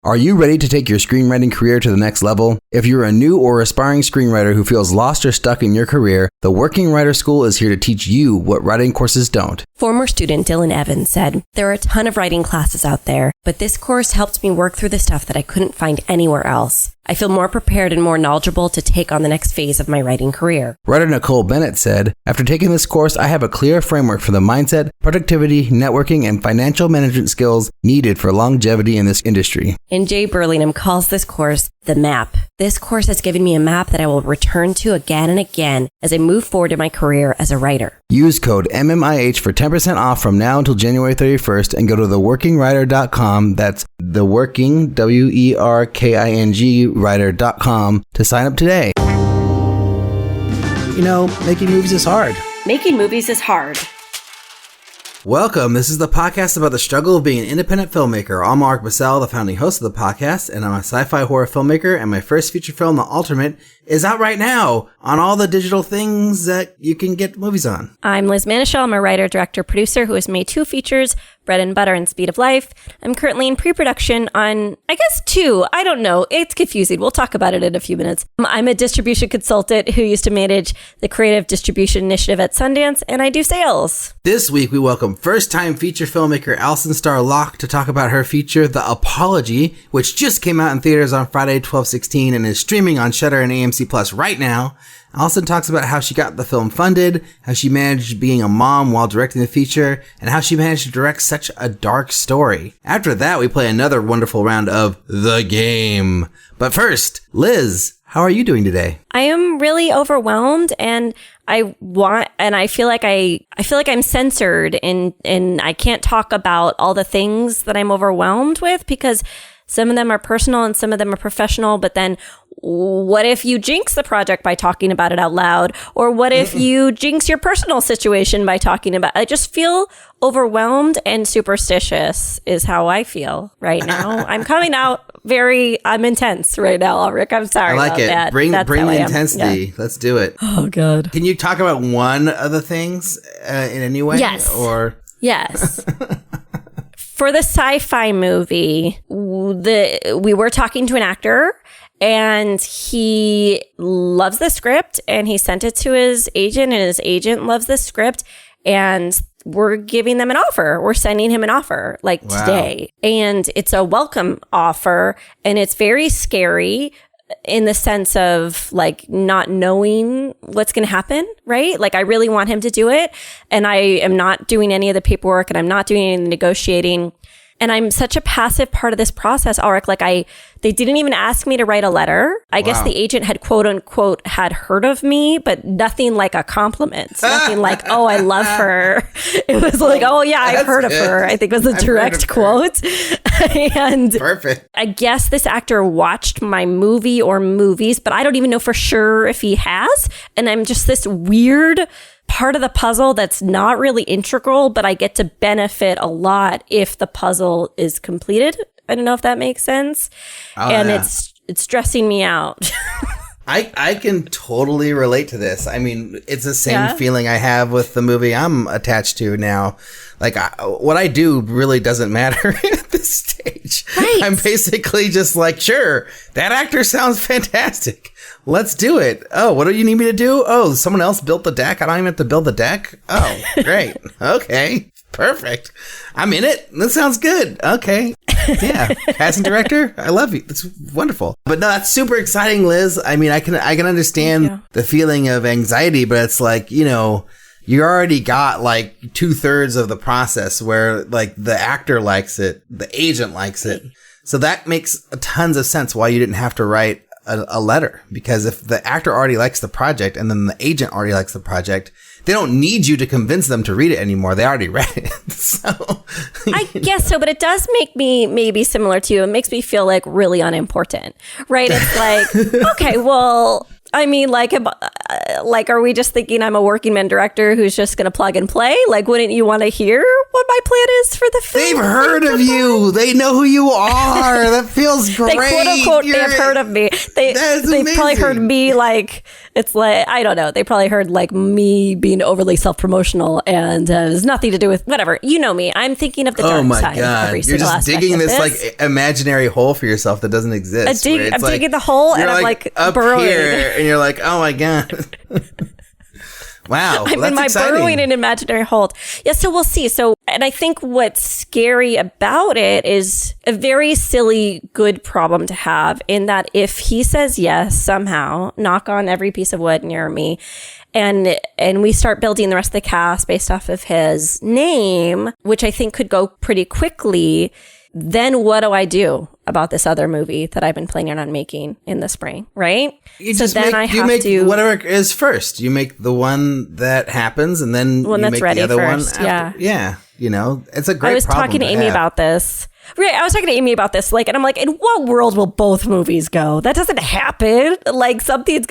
Are you ready to take your screenwriting career to the next level? If you're a new or aspiring screenwriter who feels lost or stuck in your career, the Working Writer School is here to teach you what writing courses don't. Former student Dylan Evans said, "There are a ton of writing classes out there, but this course helped me work through the stuff that I couldn't find anywhere else. I feel more prepared and more knowledgeable to take on the next phase of my writing career." Writer Nicole Bennett said, "After taking this course, I have a clear framework for the mindset, productivity, networking, and financial management skills needed for longevity in this industry." And Jay Burlingham calls this course the map. "This course has given me a map that I will return to again and again as I move forward in my career as a writer." Use code MMIH for 10% off from now until January 31st and go to theworkingwriter.com. That's theworking, WERKING, writer.com to sign up today. You know, making movies is hard. Making movies is hard. Welcome. This is the podcast about the struggle of being an independent filmmaker. I'm Mark Bassell, the founding host of the podcast, and I'm a sci-fi horror filmmaker, and my first feature film, The Ultimate, is out right now on all the digital things that you can get movies on. I'm Liz Manischel. I'm a writer, director, producer who has made 2 features, Bread and Butter and Speed of Life. I'm currently in pre-production on, I guess, 2. I don't know. It's confusing. We'll talk about it in a few minutes. I'm a distribution consultant who used to manage the creative distribution initiative at Sundance, and I do sales. This week, we welcome first-time feature filmmaker Alison Star Locke to talk about her feature, The Apology, which just came out in theaters on Friday, 12/16, and is streaming on Shudder and AMC Plus right now. Alison talks about how she got the film funded, how she managed being a mom while directing the feature, and how she managed to direct such a dark story. After that, we play another wonderful round of The Game. But first, Liz, how are you doing today? I am really overwhelmed, and I feel like I'm censored and I can't talk about all the things that I'm overwhelmed with because some of them are personal and some of them are professional, but then what if you jinx the project by talking about it out loud? Or what if you jinx your personal situation by talking about it? I just feel overwhelmed and superstitious is how I feel right now. I'm coming out I'm intense right now, Ulrich. I'm sorry. I like it. That. Bring the intensity. Yeah. Let's do it. Oh, God. Can you talk about one of the things in any way? Yes. Yes. For the sci-fi movie, we were talking to an actor, and he loves the script, and he sent it to his agent, and his agent loves the script, and we're giving them an offer. We're sending him an offer today, and it's a welcome offer, and it's very scary in the sense of not knowing what's going to happen, right? I really want him to do it, and I am not doing any of the paperwork, and I'm not doing any of the negotiating. And I'm such a passive part of this process, Ulrich. They didn't even ask me to write a letter. I guess the agent had quote unquote had heard of me, but nothing like a compliment. Nothing like, "Oh, I love her." It was like, "Oh yeah, I've heard of her." I think it was a direct quote. And perfect. I guess this actor watched my movie or movies, but I don't even know for sure if he has. And I'm just this weird part of the puzzle that's not really integral, but I get to benefit a lot if the puzzle is completed. I don't know if that makes sense. It's stressing me out. I can totally relate to this. I mean, it's the same feeling I have with the movie I'm attached to now. What I do really doesn't matter at this stage. Right. I'm basically just sure, that actor sounds fantastic. Let's do it. Oh, what do you need me to do? Oh, someone else built the deck. I don't even have to build the deck. Oh, great. Okay. Perfect. I'm in it. That sounds good. Okay. Yeah. Casting director. I love you. That's wonderful. But no, that's super exciting, Liz. I mean, I can understand the feeling of anxiety, but it's you already got 2/3 of the process where the actor likes it, the agent likes it. So that makes tons of sense why you didn't have to write a letter, because if the actor already likes the project and then the agent already likes the project, they don't need you to convince them to read it anymore. They already read it. So I guess so, but it does make me maybe similar to you. It makes me feel really unimportant, right? It's okay, well, I mean, like, are we just thinking I'm a working man director who's just going to plug and play? Like, wouldn't you want to hear what my plan is for the film? They've heard of you. They know who you are. That feels great. They quote unquote, they have heard of me. They probably heard me like, it's like, I don't know. They probably heard like me being overly self-promotional and it has nothing to do with whatever. You know me. I'm thinking of the dark side. Oh my God. You're just digging this like imaginary hole for yourself that doesn't exist. I'm digging the hole and I'm like burrowing. Here, and you're like, oh my God. Wow. I'm in my burrowing an imaginary hole. Yeah, so we'll see. So, and I think what's scary about it is a very silly, good problem to have in that if he says yes, somehow, knock on every piece of wood near me, and we start building the rest of the cast based off of his name, which I think could go pretty quickly, then what do I do about this other movie that I've been planning on making in the spring, right? You make whatever is first. You make the one that happens, and then one that's ready the other first. One after. Yeah. You know, it's a great problem. I was talking to Amy about this. Right, I was talking to Amy about this, like, and I'm like, in what world will both movies go? That doesn't happen. Like, something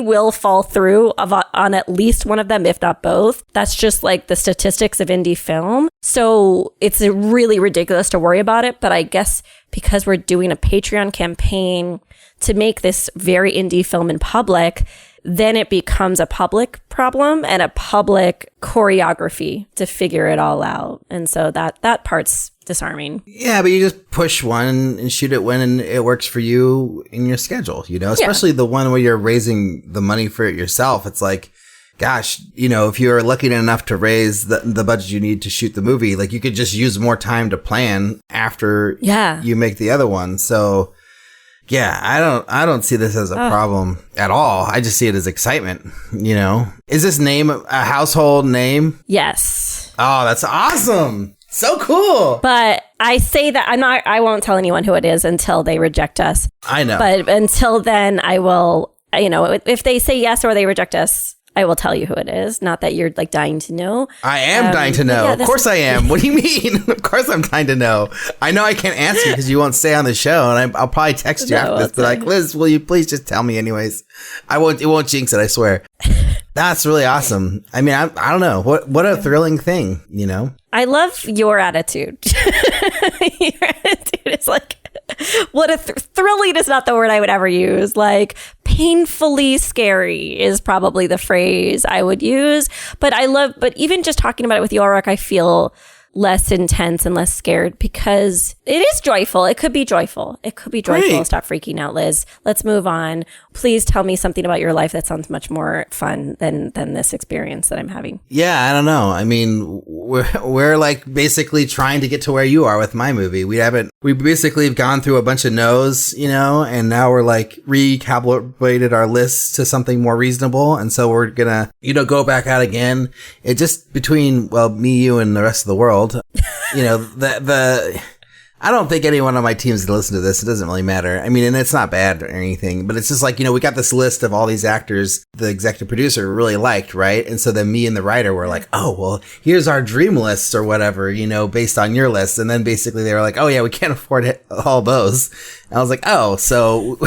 will fall through on at least one of them, if not both. That's just like the statistics of indie film. So it's really ridiculous to worry about it. But I guess because we're doing a Patreon campaign to make this very indie film in public, then it becomes a public problem and a public choreography to figure it all out. And so that part's disarming. Yeah, but you just push one and shoot it when it works for you in your schedule, you know, especially the one where you're raising the money for it yourself. It's like, gosh, you know, if you're lucky enough to raise the budget you need to shoot the movie, like you could just use more time to plan after you make the other one. So yeah, I don't see this as a problem at all. I just see it as excitement, you know. Is this name a household name? Yes. Oh, that's awesome. So cool. But I say that I won't tell anyone who it is until they reject us. I know. But until then, I will, you know, if they say yes or they reject us, I will tell you who it is. Not that you're like dying to know. I am dying to know. Of course I am. What do you mean? Of course I'm dying to know. I know I can't answer because you won't stay on the show, and I'll probably text you after this. But like, Liz, will you please just tell me anyways? It won't jinx it, I swear. That's really awesome. I mean, I don't know. What a thrilling thing, you know? I love your attitude. Your attitude is like, what a thrilling is not the word I would ever use. Like, painfully scary is probably the phrase I would use. But even just talking about it with you, Ulrich, I feel less intense and less scared because it is joyful. It could be joyful. Right. Stop freaking out, Liz. Let's move on. Please tell me something about your life that sounds much more fun than this experience that I'm having. Yeah, I don't know. I mean, we're like basically trying to get to where you are with my movie. We basically have gone through a bunch of no's, you know, and now we're like recalibrated our lists to something more reasonable. And so we're gonna, you know, go back out again. It just between, well, me, you, and the rest of the world. You know, I don't think anyone on my team is going to listen to this. It doesn't really matter. I mean, and it's not bad or anything, but it's just like, you know, we got this list of all these actors the executive producer really liked, right? And so then me and the writer were like, oh, well, here's our dream list or whatever, you know, based on your list. And then basically they were like, oh yeah, we can't afford all those. And I was like, oh, so...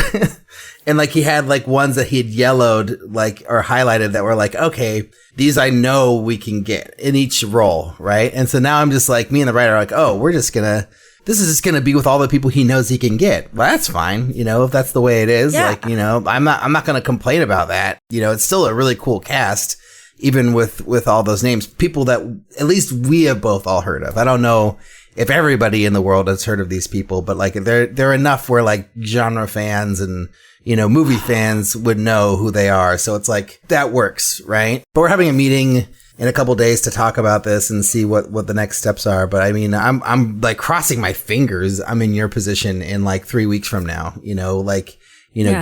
And like he had like ones that he'd yellowed like or highlighted that were like, okay, these I know we can get in each role, right? And so now I'm just like, me and the writer are like, oh, this is just gonna be with all the people he knows he can get. Well, that's fine, you know, if that's the way it is. Yeah. Like, you know, I'm not gonna complain about that. You know, it's still a really cool cast, even with all those names, people that at least we have both all heard of. I don't know if everybody in the world has heard of these people, but like they're enough where like genre fans and, you know, movie fans would know who they are. So it's like, that works, right? But we're having a meeting in a couple days to talk about this and see what the next steps are. But I mean, I'm like crossing my fingers. I'm in your position in like 3 weeks from now, you know, like, you know,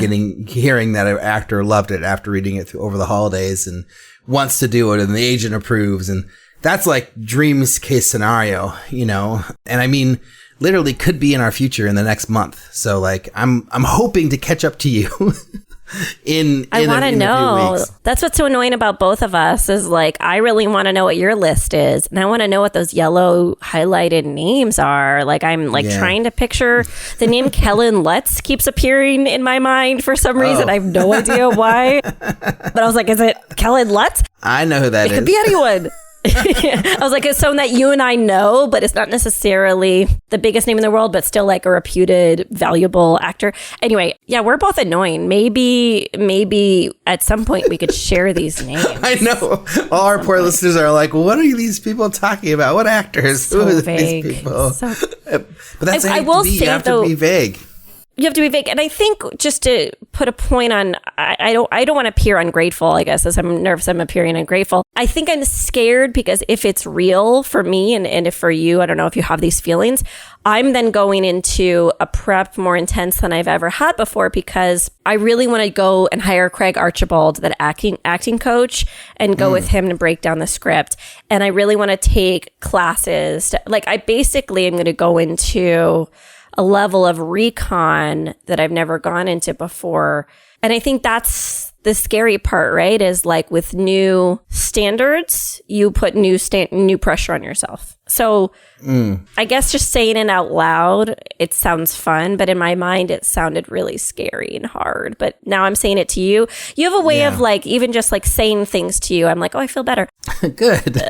hearing that an actor loved it after reading it over the holidays and wants to do it and the agent approves. And that's like dreams case scenario, you know? And I mean, literally could be in our future in the next month. So like, I'm hoping to catch up to you I want to know. That's what's so annoying about both of us is like, I really want to know what your list is. And I want to know what those yellow highlighted names are. Like, I'm like trying to picture the name Kellen Lutz keeps appearing in my mind for some reason. I have no idea why. But I was like, is it Kellen Lutz? I know who that is. It could be anyone. I was like, it's someone that you and I know, but it's not necessarily the biggest name in the world, but still like a reputed, valuable actor. Anyway, yeah, we're both annoying. Maybe at some point we could share these names. I know. All our poor listeners are like, what are these people talking about? What actors? So Who are vague. these people? But that's I will say, you have to be vague. You have to be vague. And I think just to put a point on, I don't want to appear ungrateful, I guess, as I'm nervous I'm appearing ungrateful. I think I'm scared because if it's real for me and if for you, I don't know if you have these feelings, I'm then going into a prep more intense than I've ever had before because I really want to go and hire Craig Archibald, that acting coach, and go with him to break down the script. And I really want to take classes. I basically am going to go into a level of recon that I've never gone into before. And I think that's the scary part, right? Is like with new standards, you put new pressure on yourself. So I guess just saying it out loud, it sounds fun, but in my mind, it sounded really scary and hard. But now I'm saying it to you. You have a way of like, even just like saying things to you. I'm like, oh, I feel better. Good.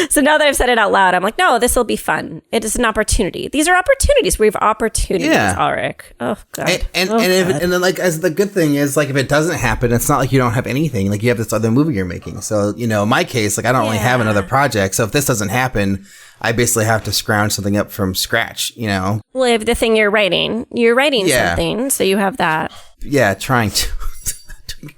So now that I've said it out loud, I'm like, no, this will be fun. It is an opportunity. These are opportunities. We have opportunities, Ulrich. Oh, God. And then like, as the good thing is, like, if it doesn't happen, it's not like you don't have anything. Like, you have this other movie you're making. So, you know, in my case, like, I don't really have another project. So if this doesn't happen, I basically have to scrounge something up from scratch, you know? Well, if the thing you're writing something, so you have that. Yeah, trying to.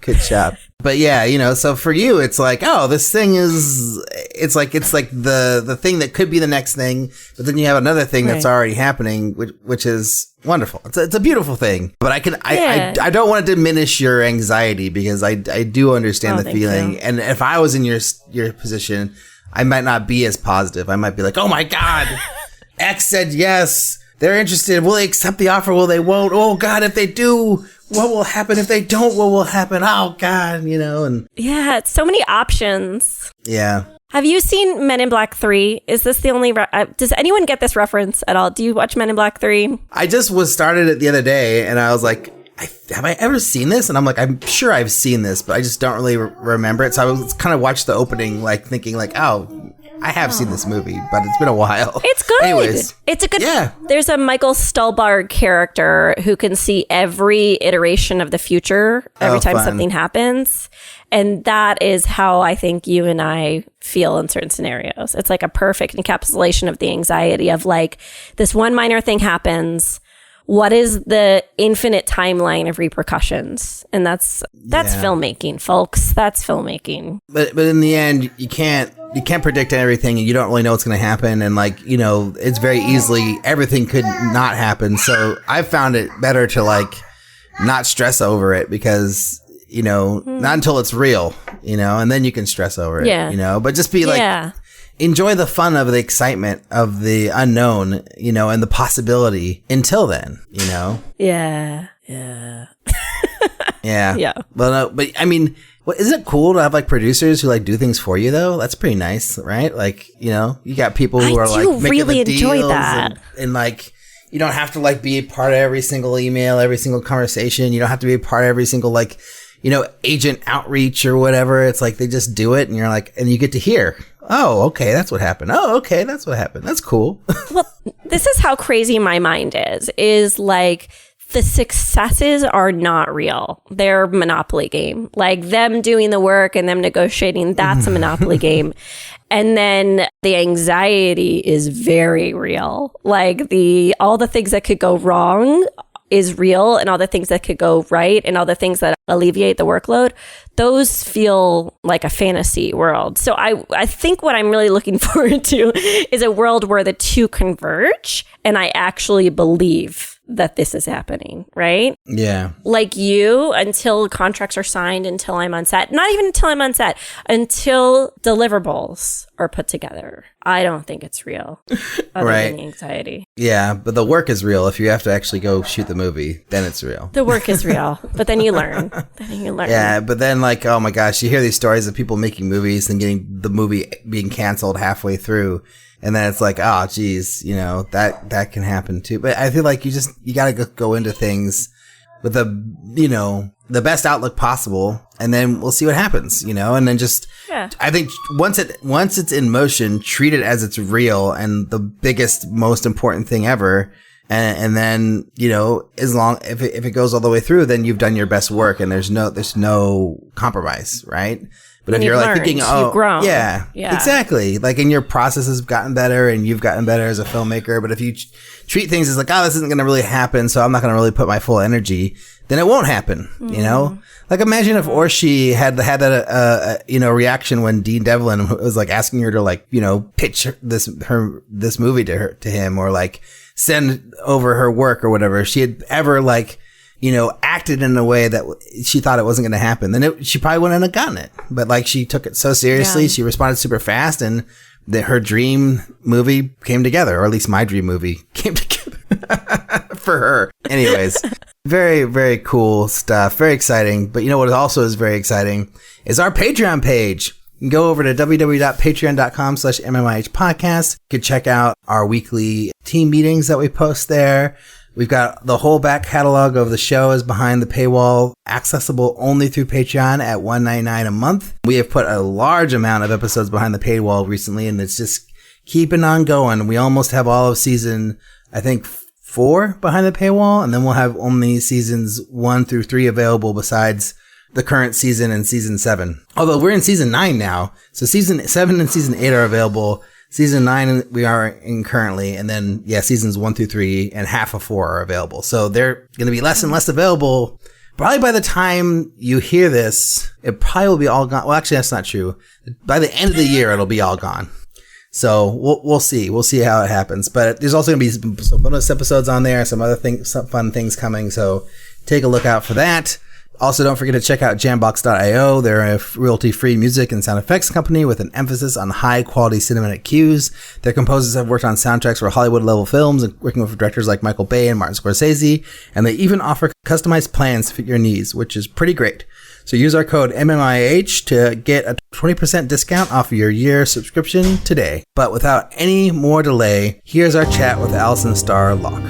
Good job. But yeah, you know, so for you, it's like, oh, this thing is, it's like the thing that could be the next thing, but then you have another thing that's already happening, which is wonderful. It's a beautiful thing. But I don't want to diminish your anxiety because I do understand the feeling. You. And if I was in your position, I might not be as positive. I might be like, oh my God, X said yes. They're interested. Will they accept the offer? Will they won't? Oh God, if they do, what will happen? If they don't, what will happen? Oh God, you know, and yeah, it's so many options. Yeah. Have you seen Men in Black 3? Is this the only, does anyone get this reference at all? Do you watch Men in Black 3? I just started it the other day and I was like, have I ever seen this? And I'm like, I'm sure I've seen this, but I just don't really remember it. So I was kind of watched the opening, like thinking like, oh, I have seen this movie, but it's been a while. It's good. Anyways, it's a good. Yeah. There's a Michael Stuhlbarg character who can see every iteration of the future every time something happens. And that is how I think you and I feel in certain scenarios. It's like a perfect encapsulation of the anxiety of like, this one minor thing happens. What is the infinite timeline of repercussions? And that's filmmaking, folks. That's filmmaking. But in the end, you can't predict everything, and you don't really know what's going to happen. And like, you know, it's very easily everything could not happen. So I've found it better to like not stress over it because, you know, not until it's real, you know, and then you can stress over it, you know, but just be like, enjoy the fun of the excitement of the unknown, you know, and the possibility until then, you know? Yeah. But I mean, isn't it cool to have like producers who like do things for you though? That's pretty nice, right? Like, you know, you got people who are like making really the enjoy deals that. and like, you don't have to like be a part of every single email, every single conversation. You don't have to be a part of every single like, you know, agent outreach or whatever. It's like they just do it and you're like, and you get to hear, oh, okay, that's what happened. Oh, okay, that's what happened. That's cool. Well, this is how crazy my mind is like the successes are not real. They're a Monopoly game. Like them doing the work and them negotiating, that's a Monopoly game. And then the anxiety is very real. Like all the things that could go wrong is real, and all the things that could go right and all the things that alleviate the workload, those feel like a fantasy world. So I think what I'm really looking forward to is a world where the two converge and I actually believe that this is happening, right? Yeah. Like you, until contracts are signed, until I'm on set, not even until I'm on set, until deliverables are put together, I don't think it's real. Other than the anxiety. Yeah, but the work is real. If you have to actually go shoot the movie, then it's real. The work is real, but then you learn. Yeah, but then like, oh my gosh, you hear these stories of people making movies and getting the movie being canceled halfway through. And then it's like, oh, geez, you know, that can happen too. But I feel like you got to go into things with the best outlook possible, and then we'll see what happens, you know, and then just, I think once it's in motion, treat it as it's real and the biggest, most important thing ever. And then, you know, if it goes all the way through, then you've done your best work and there's no compromise, right? But if you're like thinking, oh, you've grown. Yeah, exactly. Like, and your process has gotten better and you've gotten better as a filmmaker. But if you treat things as like, oh, this isn't going to really happen, so I'm not going to really put my full energy, then it won't happen, you know? Like, imagine if Orshi had that, reaction when Dean Devlin was like asking her to like, you know, pitch this movie to him, or like send over her work or whatever. If she had ever like, you know, acted in a way that she thought it wasn't going to happen, then she probably wouldn't have gotten it. But like, she took it so seriously. Yeah. She responded super fast, and her dream movie came together, or at least my dream movie came together for her. Anyways, very, very cool stuff. Very exciting. But you know what also is very exciting is our Patreon page. You can go over to www.patreon.com/MMIH podcast. You can check out our weekly team meetings that we post there. We've got the whole back catalog of the show is behind the paywall, accessible only through Patreon at $1.99 a month. We have put a large amount of episodes behind the paywall recently, and it's just keeping on going. We almost have all of season, I think, 4 behind the paywall, and then we'll have only seasons 1 through 3 available besides the current season and season 7. Although we're in season 9 now, so season 7 and season 8 are available. Season 9 we are in currently, and then seasons 1 through 3 and half of 4 are available. So they're going to be less and less available. Probably by the time you hear this, it probably will be all gone. Well, actually, that's not true. By the end of the year, it'll be all gone. So we'll see. We'll see how it happens. But there's also going to be some bonus episodes on there, some other things, some fun things coming. So take a look out for that. Also, don't forget to check out Jambox.io. They're a royalty-free music and sound effects company with an emphasis on high-quality cinematic cues. Their composers have worked on soundtracks for Hollywood-level films, and working with directors like Michael Bay and Martin Scorsese, and they even offer customized plans to fit your needs, which is pretty great. So use our code MMIH to get a 20% discount off of your year subscription today. But without any more delay, here's our chat with Alison Star Locke.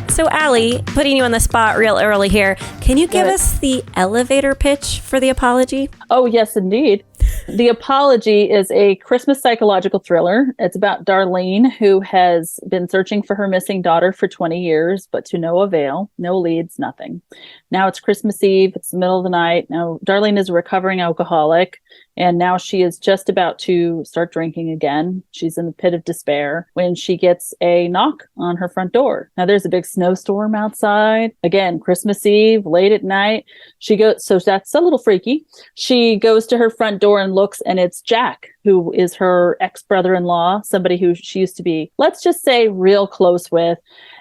So, Allie, putting you on the spot real early here, can you give us the elevator pitch for The Apology? Oh, yes, indeed. The Apology is a Christmas psychological thriller. It's about Darlene, who has been searching for her missing daughter for 20 years, but to no avail. No leads, nothing. Now it's Christmas Eve. It's the middle of the night. Now, Darlene is a recovering alcoholic, and now she is just about to start drinking again. She's in the pit of despair when she gets a knock on her front door. Now, there's a big snowstorm outside. Again, Christmas Eve, late at night. So that's a little freaky. She goes to her front door and looks, and it's Jack, who is her ex-brother-in-law, somebody who she used to be, let's just say, real close with.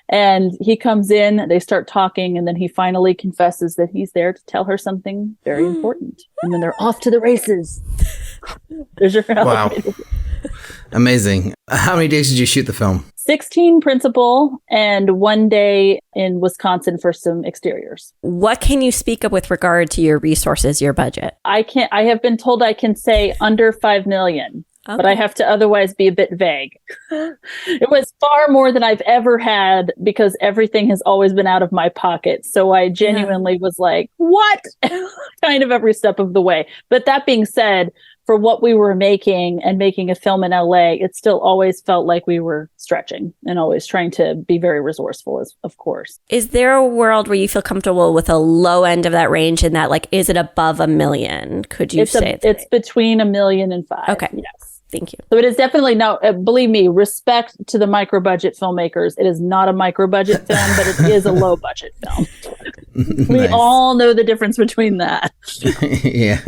And he comes in, they start talking, and then he finally confesses that he's there to tell her something very important. And then they're off to the races. There's your elevator. Wow. Amazing. How many days did you shoot the film? 16 principal and 1 day in Wisconsin for some exteriors. What can you speak of with regard to your resources, your budget? I have been told I can say under $5 million. Okay. But I have to otherwise be a bit vague. It was far more than I've ever had because everything has always been out of my pocket. So I genuinely was like, what? Kind of every step of the way. But that being said, for what we were making and making a film in LA, it still always felt like we were stretching and always trying to be very resourceful, of course. Is there a world where you feel comfortable with a low end of that range, and that, like, is it above $1 million? Could you say it's between $1 million and $5 million? Okay. Yes. Thank you. So it is definitely believe me, respect to the micro budget filmmakers. It is not a micro budget film, but it is a low budget film. We all know the difference between that. Yeah.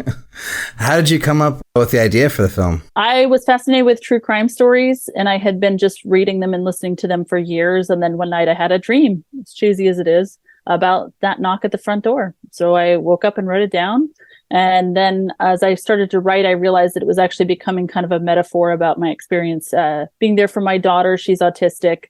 How did you come up with the idea for the film? I was fascinated with true crime stories, and I had been just reading them and listening to them for years. And then one night I had a dream, as cheesy as it is, about that knock at the front door. So I woke up and wrote it down. And then as I started to write, I realized that it was actually becoming kind of a metaphor about my experience being there for my daughter. She's autistic.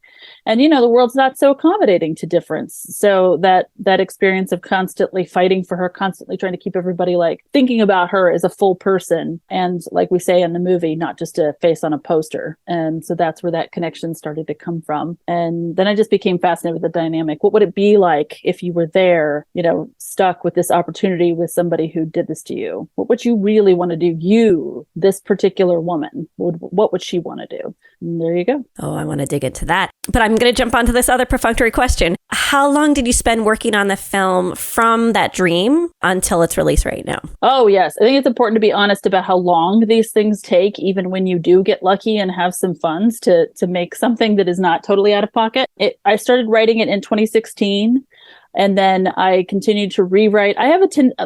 And, you know, the world's not so accommodating to difference. So that experience of constantly fighting for her, constantly trying to keep everybody like thinking about her as a full person. And like we say in the movie, not just a face on a poster. And so that's where that connection started to come from. And then I just became fascinated with the dynamic. What would it be like if you were there, you know, stuck with this opportunity with somebody who did this to you? What would you really want to do? You, this particular woman, what would she want to do? And there you go. Oh, I want to dig into that. But I'm going to jump onto this other perfunctory question. How long did you spend working on the film from that dream until its release right now? Oh, yes. I think it's important to be honest about how long these things take, even when you do get lucky and have some funds to make something that is not totally out of pocket. I started writing it in 2016. And then I continued to rewrite.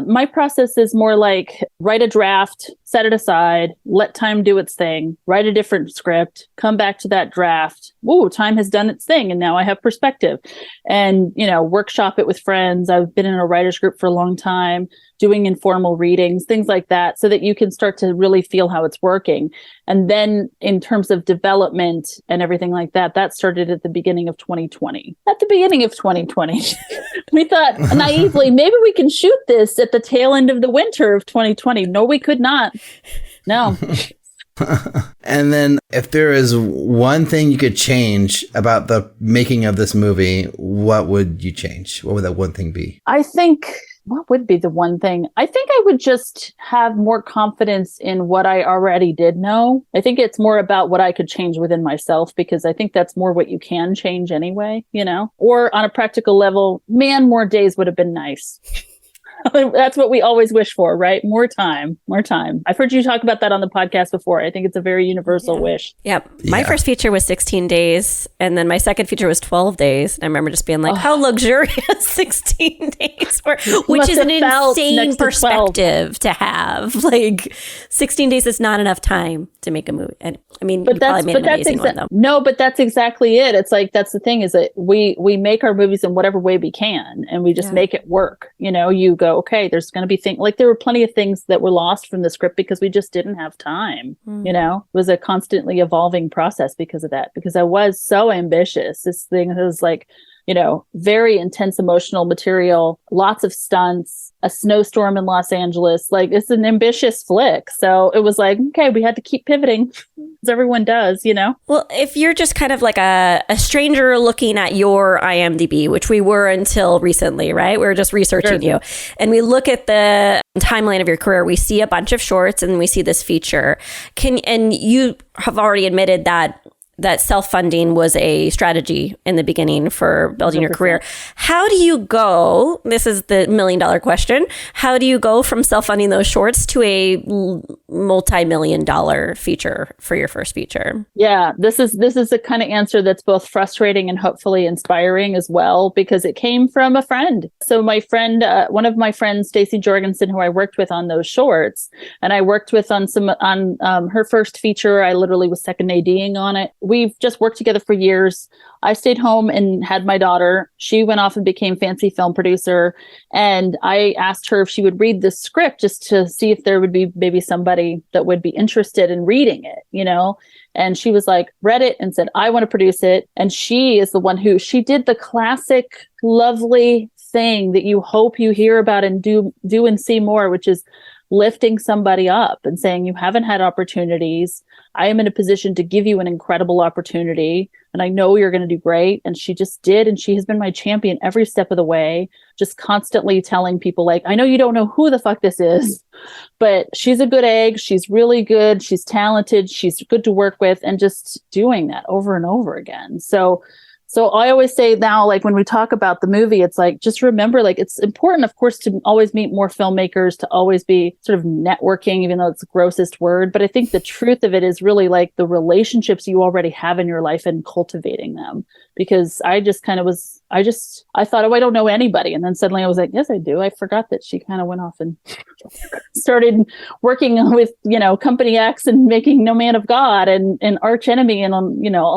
My process is more like write a draft, set it aside, let time do its thing, write a different script, come back to that draft. Ooh, time has done its thing. And now I have perspective and, you know, workshop it with friends. I've been in a writer's group for a long time, doing informal readings, things like that, so that you can start to really feel how it's working. And then in terms of development and everything like that, that started at the beginning of 2020. At the beginning of 2020, we thought naively, maybe we can shoot this at the tail end of the winter of 2020. No, we could not. No. And then if there is one thing you could change about the making of this movie, what would you change? What would that one thing be? I think, what would be the one thing? I think I would just have more confidence in what I already did know. I think it's more about what I could change within myself, because I think that's more what you can change anyway, you know? Or on a practical level, man, more days would have been nice. That's what we always wish for, right? More time. I've heard you talk about that on the podcast before. I think it's a very universal wish. Yep. My first feature was 16 days. And then my second feature was 12 days. And I remember just being like, how luxurious 16 days were, which is an insane perspective to have. Like 16 days is not enough time to make a movie. And I mean, you probably made an amazing one though. No, but that's exactly it. It's like, that's the thing, is that we make our movies in whatever way we can, and we just make it work. You know, you go, okay, there's going to be things, like there were plenty of things that were lost from the script because we just didn't have time. You know, it was a constantly evolving process because of that, because I was so ambitious. This thing was like, you know, very intense emotional material, lots of stunts, a snowstorm in Los Angeles. Like, it's an ambitious flick. So it was like, okay, we had to keep pivoting, as everyone does, you know? Well, if you're just kind of like a stranger looking at your IMDb, which we were until recently, right? We were just researching you. And we look at the timeline of your career, we see a bunch of shorts and we see this feature. And you have already admitted that self-funding was a strategy in the beginning for building 100%. Your career. How do you go, this is the $1 million question, how do you go from self-funding those shorts to a multi-million-dollar feature for your first feature? Yeah, this is the kind of answer that's both frustrating and hopefully inspiring as well, because it came from a friend. So my friend, one of my friends, Stacey Jorgensen, who I worked with on those shorts, and I worked with on her first feature. I literally was second ADing on it. We've just worked together for years. I stayed home and had my daughter. She went off and became fancy film producer. And I asked her if she would read the script just to see if there would be maybe somebody that would be interested in reading it, you know? And she was like, read it and said, I want to produce it. And she is the one she did the classic, lovely thing that you hope you hear about and do and see more, which is lifting somebody up and saying, you haven't had opportunities. I am in a position to give you an incredible opportunity, and I know you're going to do great. And she just did. And she has been my champion every step of the way, just constantly telling people, like, I know you don't know who the fuck this is, but she's a good egg. She's really good. She's talented. She's good to work with, and just doing that over and over again. So So I always say now, like when we talk about the movie, it's like, just remember, like it's important, of course, to always meet more filmmakers, to always be sort of networking, even though it's the grossest word. But I think the truth of it is really like the relationships you already have in your life and cultivating them. Because I just kind of was, I thought, oh, I don't know anybody. And then suddenly I was like, yes, I do. I forgot that she kind of went off and started working with, Company X and making No Man of God and Arch Enemy and,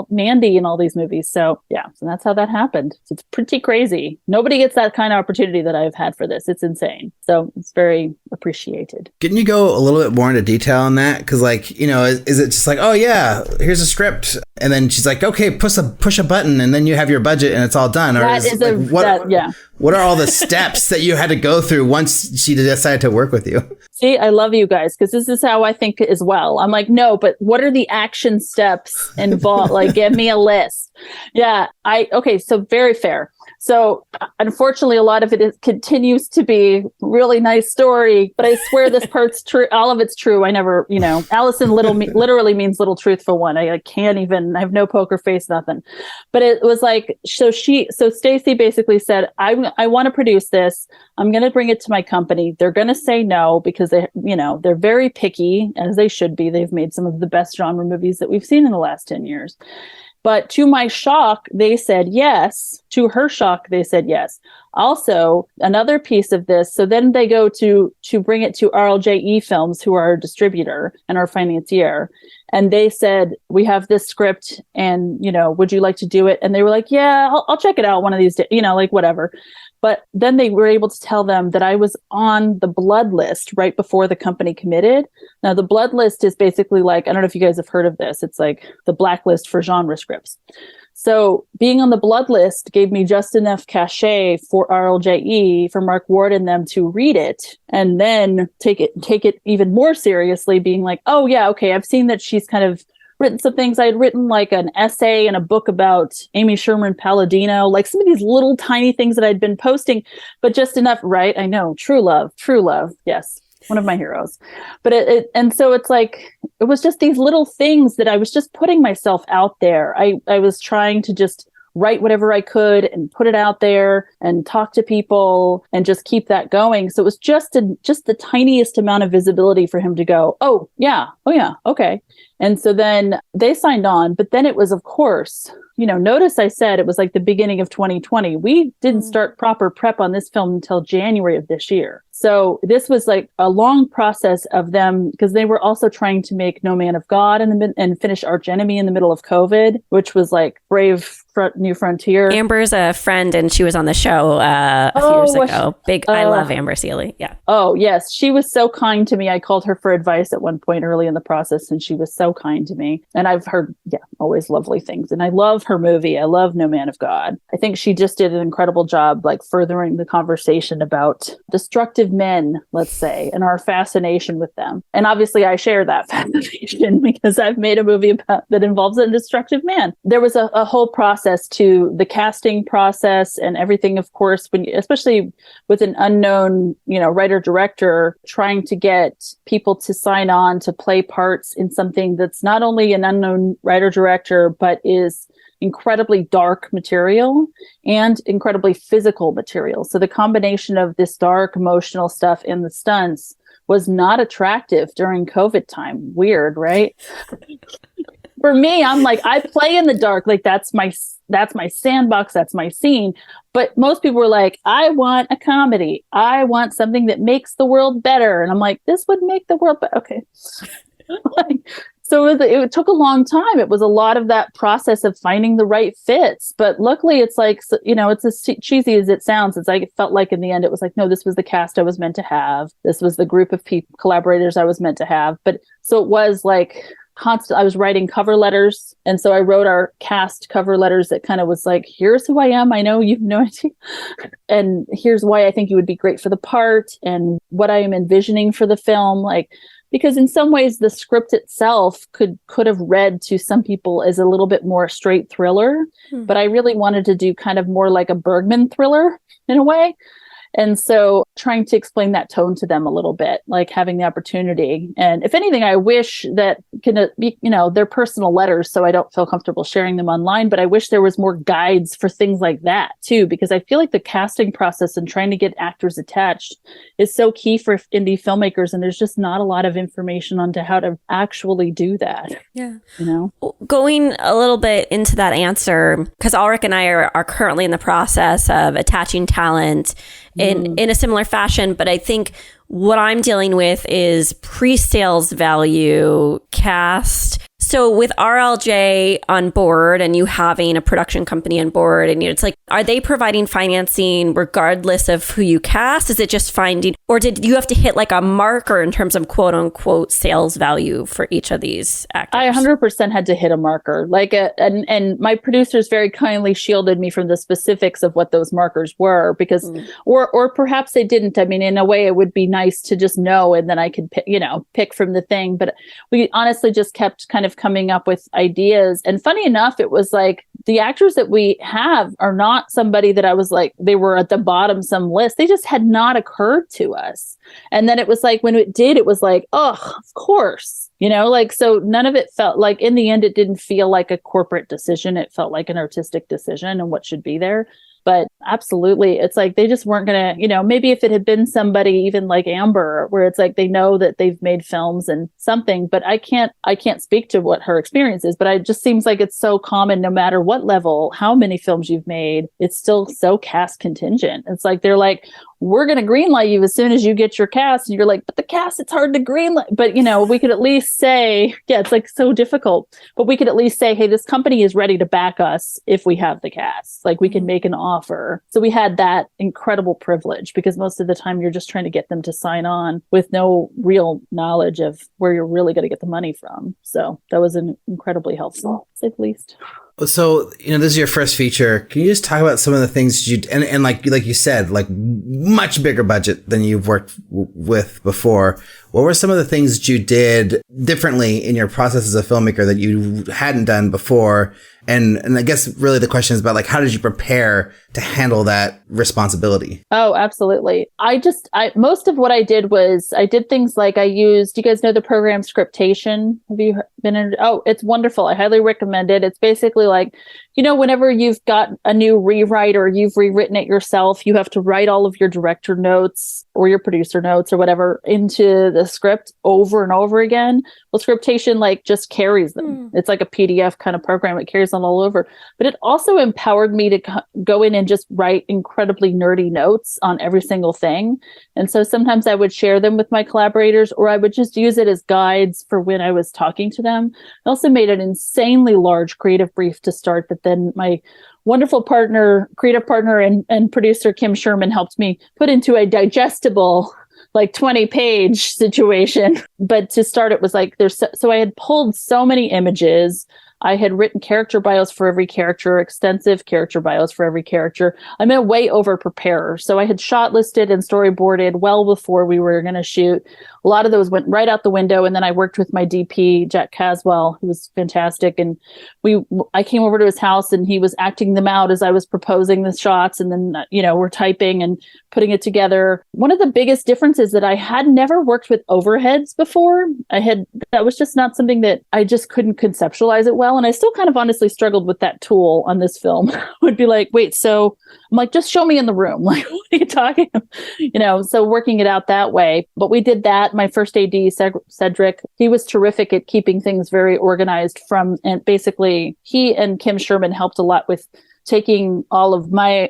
Mandy and all these movies. So yeah, so that's how that happened. So it's pretty crazy. Nobody gets that kind of opportunity that I've had for this. It's insane. So it's very appreciated. Can you go a little bit more into detail on that? Because is it just like, oh yeah, here's a script. And then she's like, okay, push a button and then you have your budget and it's all done. Or what are all the steps that you had to go through once she decided to work with you? See, I love you guys because this is how I think as well. I'm like, no, but what are the action steps involved? Like, give me a list. Yeah. So very fair. So unfortunately, a lot of it continues to be really nice story, but I swear this part's true. All of it's true. I never, Alison literally means little truthful one. I can't even, I have no poker face, nothing. But it was like, so Stacey basically said, I want to produce this. I'm going to bring it to my company. They're going to say no because they're very picky, as they should be. They've made some of the best genre movies that we've seen in the last 10 years. But to my shock, they said yes. To her shock, they said yes. Also, another piece of this, so then they go to bring it to RLJE Films, who are our distributor and our financier. And they said, we have this script and, would you like to do it? And they were like, yeah, I'll check it out one of these days, like whatever. But then they were able to tell them that I was on the blood list right before the company committed. Now, the blood list is basically like, I don't know if you guys have heard of this. It's like the blacklist for genre scripts. So being on the blood list gave me just enough cachet for RLJE, for Mark Ward and them to read it and then take it even more seriously, being like, oh yeah, okay, I've seen that she's kind of written some things. I had written like an essay and a book about Amy Sherman Palladino, like some of these little tiny things that I'd been posting, but just enough, right? I know, true love. Yes. One of my heroes. But and so it's like, it was just these little things that I was just putting myself out there. I was trying to just write whatever I could and put it out there and talk to people and just keep that going. So it was just the tiniest amount of visibility for him to go, oh yeah, okay. And so then they signed on, but then it was, of course, notice I said it was like the beginning of 2020. We didn't start proper prep on this film until January of this year. So this was like a long process of them, because they were also trying to make No Man of God and finish Arch Enemy in the middle of COVID, which was like brave new frontier. Amber's a friend and she was on the show a few years ago. I love Amber Seeley. Yeah. Oh yes. She was so kind to me. I called her for advice at one point early in the process and she was so kind to me. And I've heard, always lovely things. And I love her movie. I love No Man of God. I think she just did an incredible job, like furthering the conversation about destructive men, let's say, and our fascination with them. And obviously I share that fascination because I've made a movie that involves a destructive man. There was a whole process to the casting process and everything, of course, especially with an unknown, writer director, trying to get people to sign on to play parts in something that's not only an unknown writer director, but is incredibly dark material and incredibly physical material. So the combination of this dark emotional stuff in the stunts was not attractive during COVID time. Weird, right? For me, I'm like, I play in the dark. Like that's my sandbox. That's my scene. But most people were like, I want a comedy. I want something that makes the world better. And I'm like, this would make the world better. Okay. So it took a long time. It was a lot of that process of finding the right fits. But luckily, it's like, it's as cheesy as it sounds. It's like, it felt like in the end, it was like, no, this was the cast I was meant to have. This was the group of collaborators I was meant to have. But so it was like constant. I was writing cover letters. And so I wrote our cast cover letters that kind of was like, here's who I am. I know you've no idea. And here's why I think you would be great for the part and what I am envisioning for the film. Because in some ways the script itself could have read to some people as a little bit more straight thriller, but I really wanted to do kind of more like a Bergman thriller in a way. And so trying to explain that tone to them a little bit, like having the opportunity. And if anything, I wish that they're personal letters, so I don't feel comfortable sharing them online, but I wish there was more guides for things like that too, because I feel like the casting process and trying to get actors attached is so key for indie filmmakers. And there's just not a lot of information onto how to actually do that. Yeah. Going a little bit into that answer, because Ulrich and I are currently in the process of attaching talent in a similar fashion. But I think what I'm dealing with is pre-sales value, cast. So with RLJ on board and you having a production company on board, and it's like, are they providing financing regardless of who you cast? Is it just finding, or did you have to hit like a marker in terms of quote unquote sales value for each of these actors? I 100% had to hit a marker, and my producers very kindly shielded me from the specifics of what those markers were, because, or perhaps they didn't. I mean, in a way, it would be nice to just know, and then I could pick from the thing. But we honestly just kept kind of coming up with ideas. And funny enough, it was like the actors that we have are not somebody that I was like, they were at the bottom some list. They just had not occurred to us. And then it was like, when it did, it was like, oh, of course, so none of it felt like, in the end, it didn't feel like a corporate decision. It felt like an artistic decision and what should be there. But absolutely, it's like they just weren't going to, maybe if it had been somebody even like Amber, where it's like they know that they've made films and something, but I can't speak to what her experience is, but it just seems like it's so common, no matter what level, how many films you've made, it's still so cast contingent. It's like, they're like, we're going to greenlight you as soon as you get your cast. And you're like, but the cast, it's hard to greenlight. But, we could at least say, it's like so difficult, but we could at least say, hey, this company is ready to back us if we have the cast. Like, we can make an offer. So we had that incredible privilege, because most of the time you're just trying to get them to sign on with no real knowledge of where you're really going to get the money from. So that was incredibly helpful, to say the least. So, this is your first feature. Can you just talk about some of the things and like you said, like much bigger budget than you've worked with before. What were some of the things that you did differently in your process as a filmmaker that you hadn't done before? And I guess really the question is about like, how did you prepare to handle that responsibility? Oh, absolutely. Most of what I did was I did things like do you guys know the program Scriptation? Have you been in? Oh, it's wonderful. I highly recommend it. It's basically like, whenever you've got a new rewrite or you've rewritten it yourself, you have to write all of your director notes or your producer notes or whatever into the script over and over again. Well, Scriptation just carries them. It's like a PDF kind of program. It carries them all over. But it also empowered me to go in and just write incredibly nerdy notes on every single thing. And so sometimes I would share them with my collaborators, or I would just use it as guides for when I was talking to them. I also made an insanely large creative brief to start that then my wonderful creative partner and producer Kim Sherman helped me put into a digestible 20-page situation. But to start, it was like so I had pulled so many images. I had written character bios for every character, extensive character bios for every character. I'm a way over preparer. So I had shot listed and storyboarded well before we were going to shoot. A lot of those went right out the window. And then I worked with my DP, Jack Caswell, who was fantastic. And I came over to his house and he was acting them out as I was proposing the shots. And then, we're typing and putting it together. One of the biggest differences that I had never worked with overheads before. That was just not something that I just couldn't conceptualize it well. And I still kind of honestly struggled with that tool on this film. Would be like, wait, so I'm like, just show me in the room. Like, what are you talking about? So working it out that way. But we did that. My first AD, Cedric, he was terrific at keeping things very organized and basically he and Kim Sherman helped a lot with taking all of my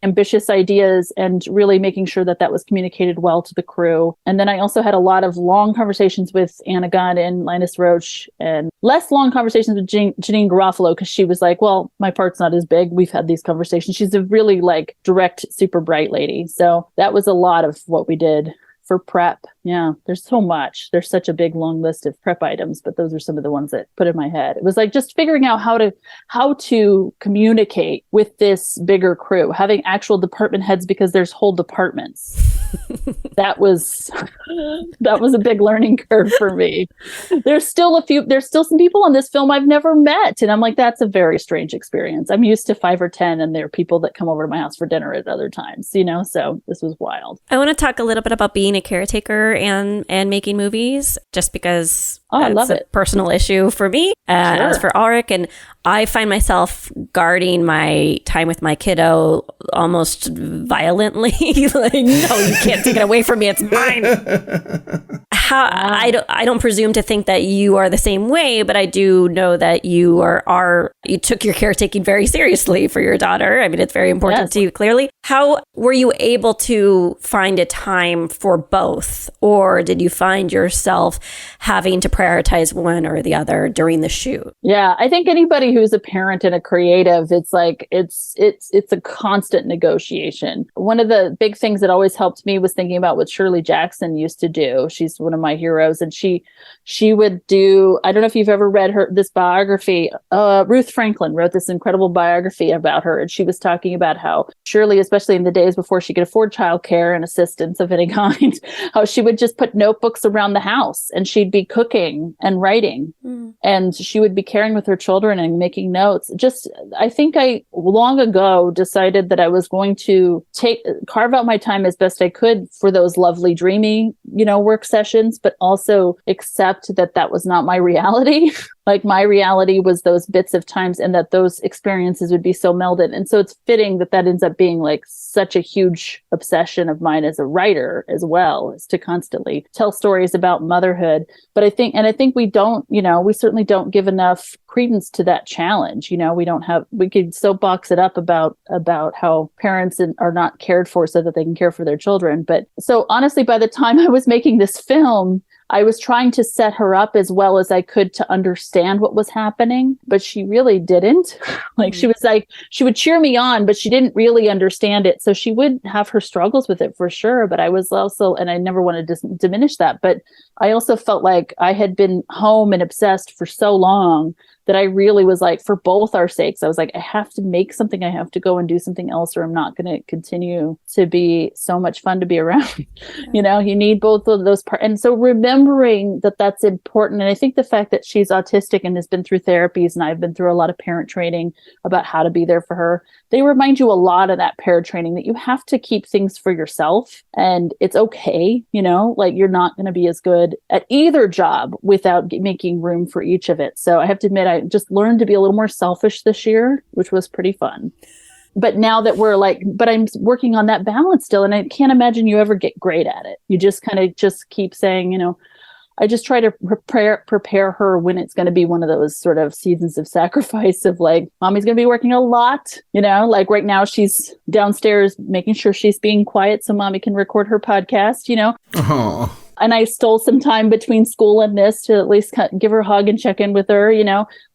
ambitious ideas and really making sure that was communicated well to the crew. And then I also had a lot of long conversations with Anna Gunn and Linus Roach, and less long conversations with Janine Garofalo, because she was like, well, my part's not as big. We've had these conversations. She's a really direct, super bright lady. So that was a lot of what we did for prep. Yeah. There's so much. There's such a big long list of prep items, but those are some of the ones that put in my head. It was like just figuring out how to communicate with this bigger crew, having actual department heads because there's whole departments. That was a big learning curve for me. There's still some people on this film I've never met. And I'm like, that's a very strange experience. I'm used to 5 or 10, and there are people that come over to my house for dinner at other times, so this was wild. I want to talk a little bit about being a caretaker and making movies, just because I love it. Personal issue for me, as for Ulrich. And I find myself guarding my time with my kiddo almost violently. Like, no, you can't take it away from me. It's mine. I don't presume to think that you are the same way, but I do know that you you took your caretaking very seriously for your daughter. I mean, it's very important to you, clearly. How were you able to find a time for both? Or did you find yourself having to prioritize one or the other during the shoot? Yeah, I think anybody who's a parent and a creative, it's like, it's a constant negotiation. One of the big things that always helped me was thinking about what Shirley Jackson used to do. She's one of my heroes, and she would do, I don't know if you've ever read this biography. Ruth Franklin wrote this incredible biography about her, and she was talking about how Shirley, especially in the days before she could afford childcare and assistance of any kind, how she would just put notebooks around the house, and she'd be cooking and writing, and she would be caring with her children and making notes. I think I long ago decided that I was going to carve out my time as best I could for those lovely, dreamy, work sessions, but also accept that was not my reality. Like, my reality was those bits of times, and that those experiences would be so melded. And so it's fitting that ends up being like such a huge obsession of mine as a writer as well, is to constantly tell stories about motherhood. But I think we certainly don't give enough credence to that challenge. We could soapbox it up about how parents are not cared for so that they can care for their children. But so honestly, by the time I was making this film, I was trying to set her up as well as I could to understand what was happening, but she really didn't. She was like, she would cheer me on, but she didn't really understand it. So she would have her struggles with it for sure. But I was also, and I never wanted to diminish that, but I also felt like I had been home and obsessed for so long that I really was like, for both our sakes, I was like, I have to make something. I have to go and do something else, or I'm not going to continue to be so much fun to be around. You need both of those parts. And so remembering that that's important. And I think the fact that she's autistic and has been through therapies, and I've been through a lot of parent training about how to be there for her, they remind you a lot of that parent training, that you have to keep things for yourself, and it's okay. Like, you're not going to be as good at either job without making room for each of it. So I have to admit, I just learned to be a little more selfish this year, which was pretty fun. But now that but I'm working on that balance still. And I can't imagine you ever get great at it. You just kind of just keep saying, I just try to prepare her when it's going to be one of those sort of seasons of sacrifice of like, mommy's going to be working a lot, like right now she's downstairs making sure she's being quiet so mommy can record her podcast, Oh. And I stole some time between school and this to at least give her a hug and check in with her.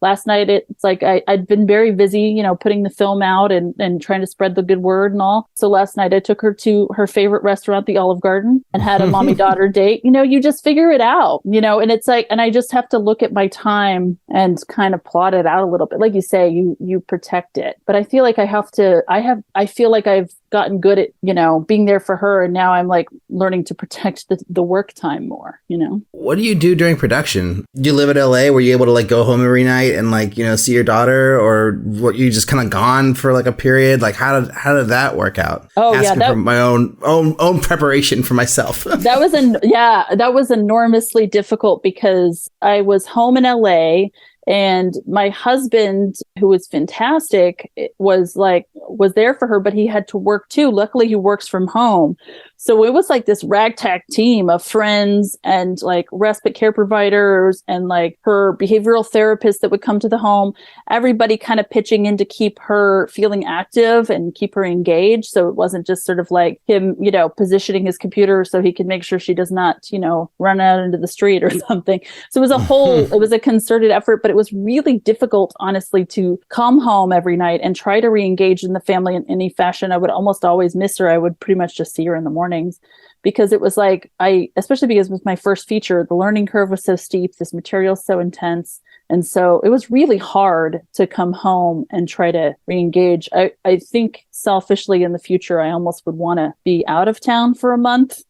Last night, it's like I'd been very busy, putting the film out and trying to spread the good word and all. So last night I took her to her favorite restaurant, the Olive Garden, and had a mommy-daughter date. You just figure it out, and it's like, and I just have to look at my time and kind of plot it out a little bit. Like you say, you protect it. But I feel like I feel like I've gotten good at, being there for her. And now I'm like learning to protect the work time more, What do you do during production? Do you live in LA? Were you able to like go home every night and like, see your daughter, or were you just kind of gone for like a period? Like how did that work out? Oh, Asking yeah. for my own preparation for myself. That was enormously difficult because I was home in LA. And my husband, who was fantastic, was there for her, but he had to work too. Luckily, he works from home. So it was like this ragtag team of friends and like respite care providers and like her behavioral therapist that would come to the home, everybody kind of pitching in to keep her feeling active and keep her engaged. So it wasn't just sort of like him, positioning his computer so he could make sure she does not, run out into the street or something. So it was a concerted effort, but it was really difficult, honestly, to come home every night and try to re-engage in the family in any fashion. I would almost always miss her. I would pretty much just see her in the mornings because it was like, especially because it was my first feature, the learning curve was so steep, this material so intense. And so it was really hard to come home and try to re-engage. I think selfishly in the future, I almost would want to be out of town for a month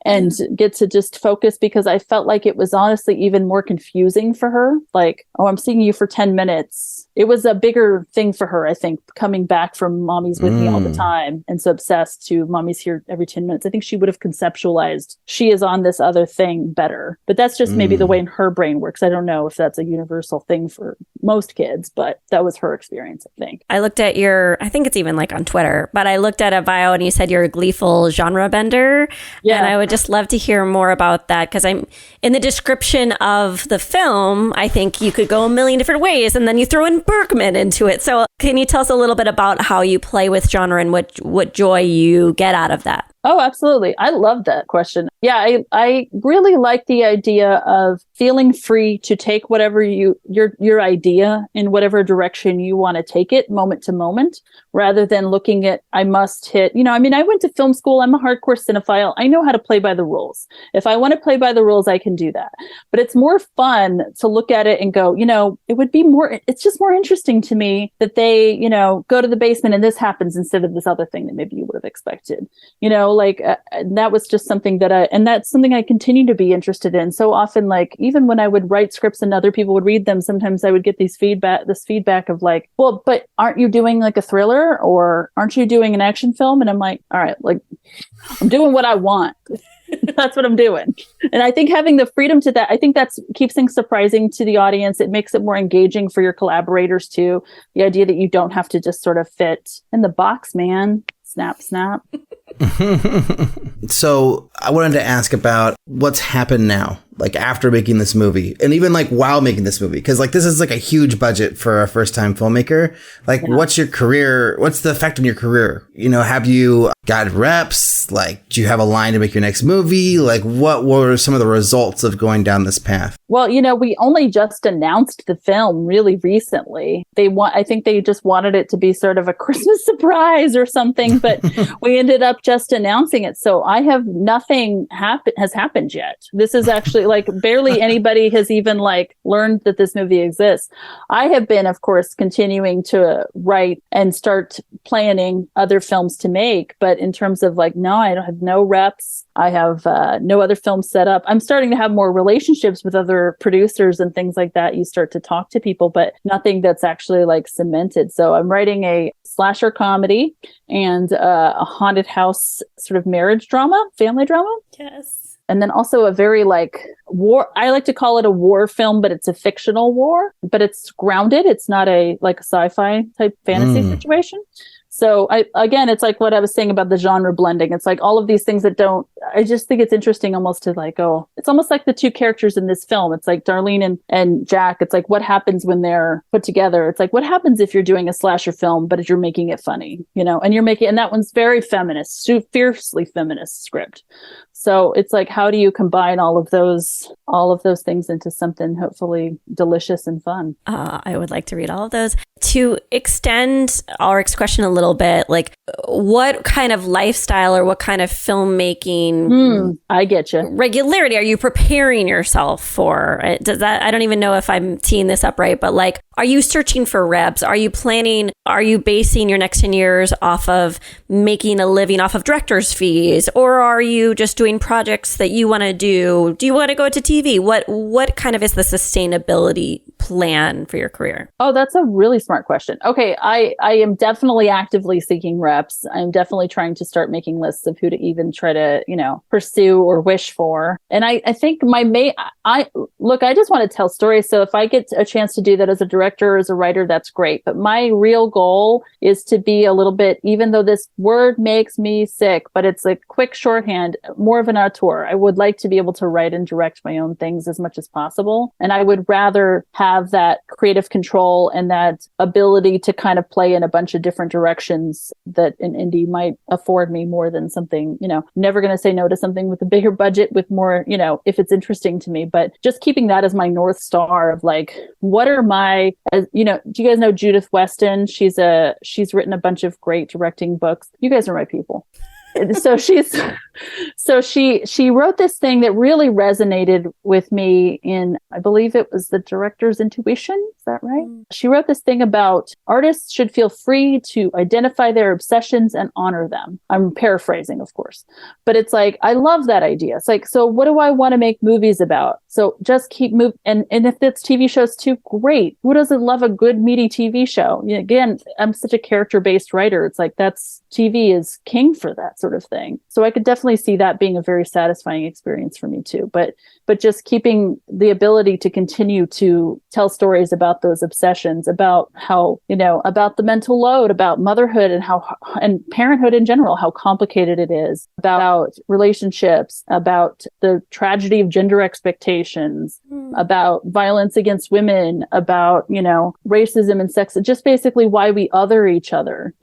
and get to just focus, because I felt like it was honestly even more confusing for her. Like, oh, I'm seeing you for 10 minutes. It was a bigger thing for her, I think, coming back from mommy's with me all the time and so obsessed to mommy's here every 10 minutes. I think she would have conceptualized she is on this other thing better. But that's just maybe the way in her brain works. I don't know if that's a universal thing for most kids, but that was her experience, I think. I looked at I think it's even like on Twitter, but I looked at a bio and you said you're a gleeful genre bender. Yeah. And I would just love to hear more about that, because I'm in the description of the film, I think you could go a million different ways, and then you throw in Bergman into it. So can you tell us a little bit about how you play with genre and what joy you get out of that? Oh, absolutely. I love that question. Yeah, I really like the idea of feeling free to take whatever your idea in whatever direction you want to take it moment to moment, rather than looking at, I must hit, I went to film school. I'm a hardcore cinephile. I know how to play by the rules. If I want to play by the rules, I can do that. But it's more fun to look at it and go, it's just more interesting to me that they, go to the basement and this happens instead of this other thing that maybe you would have expected, that was just something and that's something I continue to be interested in. So often, like, even when I would write scripts and other people would read them, sometimes I would get this feedback of like, well, but aren't you doing like a thriller, or aren't you doing an action film? And I'm like, all right, like, I'm doing what I want. That's what I'm doing. And I think having the freedom to that, I think that's keeps things surprising to the audience. It makes it more engaging for your collaborators too. The idea that you don't have to just sort of fit in the box, man. Snap, snap. So I wanted to ask about what's happened now, like after making this movie, and even like while making this movie, because like this is like a huge budget for a first time filmmaker. Like, what's your career? What's the effect on your career? Have you got reps? Like, do you have a line to make your next movie? Like, what were some of the results of going down this path? Well, we only just announced the film really recently. I think they just wanted it to be sort of a Christmas surprise or something, but we ended up just announcing it. So I have nothing has happened yet. This is actually like barely anybody has even like learned that this movie exists. I have been, of course, continuing to write and start planning other films to make. But in terms of like, no, I don't have no reps. I have no other films set up. I'm starting to have more relationships with other producers and things like that. You start to talk to people, but nothing that's actually like cemented. So I'm writing a slasher comedy and a haunted house sort of marriage drama, family drama. Yes. And then also a very like war, I like to call it a war film, but it's a fictional war, but it's grounded. It's not a sci-fi type fantasy situation. So it's like what I was saying about the genre blending. It's like all of these things I just think it's interesting almost to like, it's almost like the two characters in this film. It's like Darlene and Jack. It's like, what happens when they're put together? It's like, what happens if you're doing a slasher film, but you're making it funny, and and that one's very feminist, fiercely feminist script. So it's like, how do you combine all of those things into something hopefully delicious and fun? I would like to read all of those. To extend our question a little bit, like, what kind of lifestyle or what kind of filmmaking I get you. Regularity are you preparing yourself for? I don't even know if I'm teeing this up right, but like, are you searching for reps? Are you basing your next 10 years off of making a living off of director's fees? Or are you just doing projects that you want to do? Do you want to go to TV? What kind of is the sustainability plan for your career? Oh, that's a really smart question. Okay, I am definitely actively seeking reps. I'm definitely trying to start making lists of who to even try to, pursue or wish for. And I think I just want to tell stories. So if I get a chance to do that as a director or as a writer, that's great. But my real goal is to be a little bit, even though this word makes me sick, but it's a quick shorthand, more of an auteur. I would like to be able to write and direct my own things as much as possible. And I would rather have that creative control and that ability to kind of play in a bunch of different directions that an indie might afford me more than something, never going to say no to something with a bigger budget with more, if it's interesting to me, but just keeping that as my North Star of like, what are my, do you guys know Judith Weston? She's written a bunch of great directing books. You guys are my people. so she wrote this thing that really resonated with me in, I believe it was the director's intuition. Is that right? She wrote this thing about artists should feel free to identify their obsessions and honor them. I'm paraphrasing, of course, but it's like, I love that idea. It's like, so what do I want to make movies about? So just keep moving. And if it's TV shows too, great. Who doesn't love a good meaty TV show? Again, I'm such a character-based writer. It's like, TV is king for that sort of thing. So I could definitely see that being a very satisfying experience for me too. But just keeping the ability to continue to tell stories about those obsessions, about how, about the mental load, about motherhood and parenthood in general, how complicated it is, about relationships, about the tragedy of gender expectations, about violence against women, about, racism and sex, just basically why we other each other,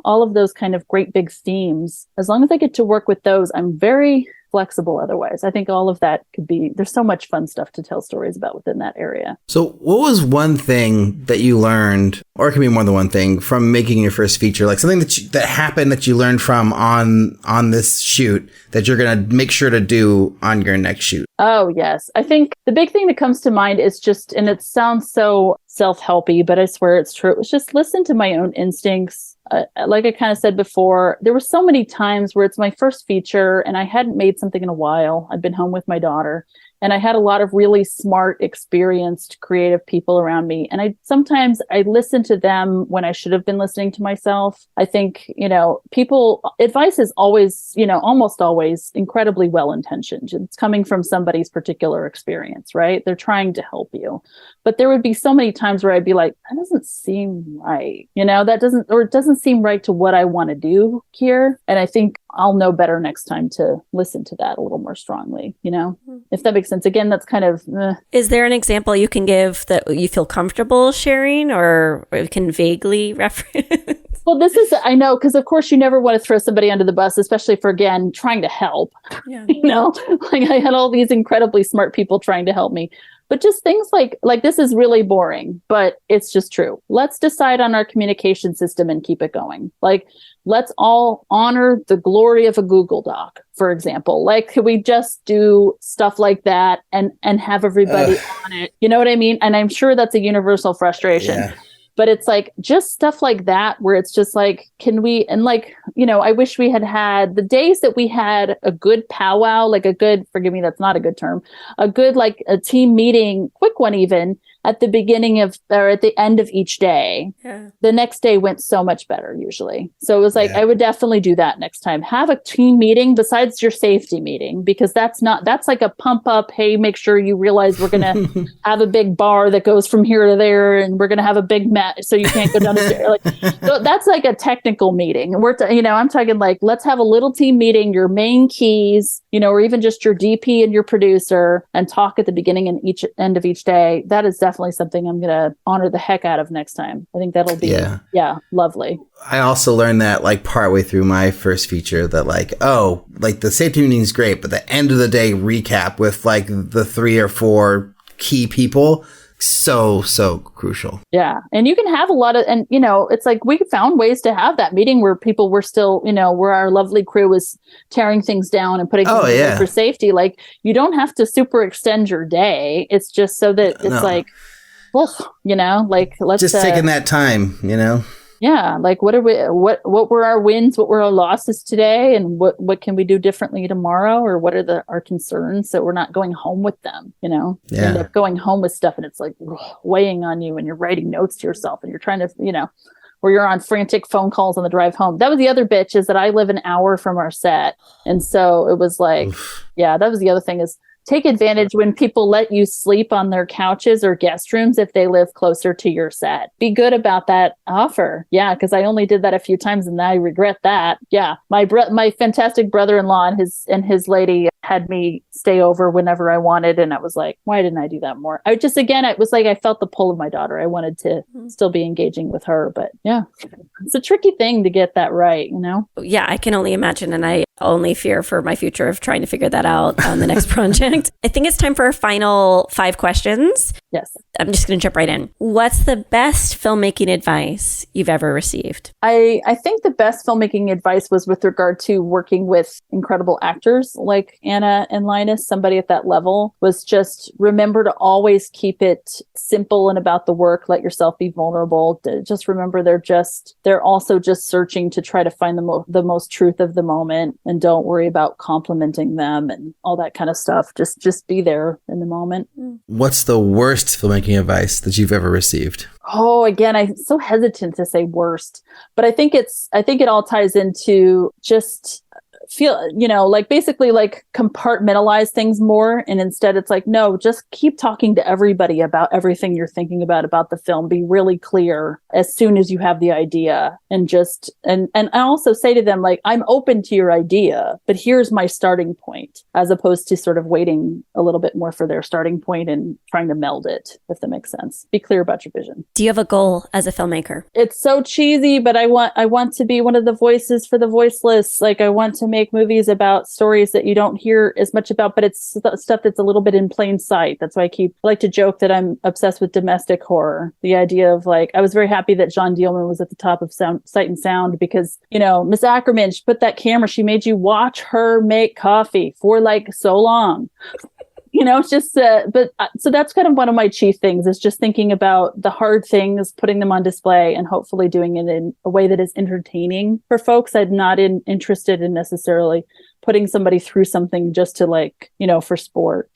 all of those kind of great big themes. As long as I get to work with those, I'm very flexible otherwise. I think all of that there's so much fun stuff to tell stories about within that area. So what was one thing that you learned, or it can be more than one thing, from making your first feature, like something that happened that you learned from on this shoot that you're going to make sure to do on your next shoot? Oh, yes. I think the big thing that comes to mind is just, and it sounds so self-helpy, but I swear it's true. It was just listen to my own instincts. Like I kind of said before, there were so many times where it's my first feature and I hadn't made something in a while. I'd been home with my daughter and I had a lot of really smart, experienced, creative people around me. And sometimes I listened to them when I should have been listening to myself. I think, advice is always, almost always incredibly well-intentioned. It's coming from somebody's particular experience, right? They're trying to help you. But there would be so many times where I'd be like, that doesn't seem right. It doesn't seem right to what I want to do here. And I think I'll know better next time to listen to that a little more strongly, if that makes sense. Again, that's kind of... Is there an example you can give that you feel comfortable sharing or can vaguely reference? Well, I know, because of course you never want to throw somebody under the bus, especially for, again, trying to help. Yeah. Like I had all these incredibly smart people trying to help me. But just things like this is really boring, but it's just true. Let's decide on our communication system and keep it going. Like, let's all honor the glory of a Google Doc, for example. Like, could we just do stuff like that and have everybody on it? You know what I mean? And I'm sure that's a universal frustration. Yeah. But it's like just stuff like that where it's just like, can we, and like, I wish we had the days that we had a good powwow, like a good, forgive me, that's not a good term, a good, like a team meeting, quick one even, at the beginning of, or at the end of each day. Yeah. The next day went so much better usually. So it was like, I would definitely do that next time. Have a team meeting besides your safety meeting, because that's like a pump up. Hey, make sure you realize we're going to have a big bar that goes from here to there. And we're going to have a big mat so you can't go down the stairs. Like, so that's like a technical meeting. And I'm talking like, let's have a little team meeting, your main keys, or even just your DP and your producer, and talk at the beginning and end of each day. That is definitely something I'm going to honor the heck out of next time. I think that'll be, lovely. I also learned that like partway through my first feature that like, the safety meeting is great, but the end of the day recap with like the 3 or 4 key people, so crucial. Yeah. And you can have a lot of, and it's like we found ways to have that meeting where people were still, where our lovely crew was tearing things down and putting things away for safety. Like, you don't have to super extend your day. It's just so that it's like, let's just taking that time, Yeah, like what were our wins, what were our losses today, and what can we do differently tomorrow, or what are our concerns, so we're not going home with them, You end up going home with stuff and it's like weighing on you, and you're writing notes to yourself and you're trying to, or you're on frantic phone calls on the drive home. That was the other bitch, is that I live an hour from our set. And so it was like, that was the other thing, is take advantage when people let you sleep on their couches or guest rooms if they live closer to your set. Be good about that offer. Yeah, because I only did that a few times and I regret that. Yeah, my fantastic brother-in-law and his lady had me stay over whenever I wanted. And I was like, why didn't I do that more? It was like I felt the pull of my daughter. I wanted to still be engaging with her. But yeah, it's a tricky thing to get that right, you know? Yeah, I can only imagine. And I only fear for my future of trying to figure that out on the next project. I think it's time for our final 5 questions. Yes. I'm just going to jump right in. What's the best filmmaking advice you've ever received? I think the best filmmaking advice was with regard to working with incredible actors like Anna and Linus. Somebody at that level was just remember to always keep it simple and about the work. Let yourself be vulnerable. Just remember they're also just searching to try to find the most truth of the moment, and don't worry about complimenting them and all that kind of stuff. Just be there in the moment. What's the worst filmmaking advice that you've ever received? Oh, again, I'm so hesitant to say worst, but I think it all ties into just feel, like basically like compartmentalize things more. And instead it's like, no, just keep talking to everybody about everything you're thinking about the film. Be really clear as soon as you have the idea, and I also say to them, like, I'm open to your idea, but here's my starting point, as opposed to sort of waiting a little bit more for their starting point and trying to meld it, if that makes sense. Be clear about your vision. Do you have a goal as a filmmaker? It's so cheesy, but I want to be one of the voices for the voiceless. Like, I want to make movies about stories that you don't hear as much about, but it's stuff that's a little bit in plain sight. That's why I like to joke that I'm obsessed with domestic horror. The idea of, like, I was very happy that John Dielman was at the top of Sight and Sound, because, Miss Ackerman, she put that camera, she made you watch her make coffee for like so long. It's just, so that's kind of one of my chief things, is just thinking about the hard things, putting them on display, and hopefully doing it in a way that is entertaining for folks. I'm not interested in necessarily putting somebody through something just to for sport.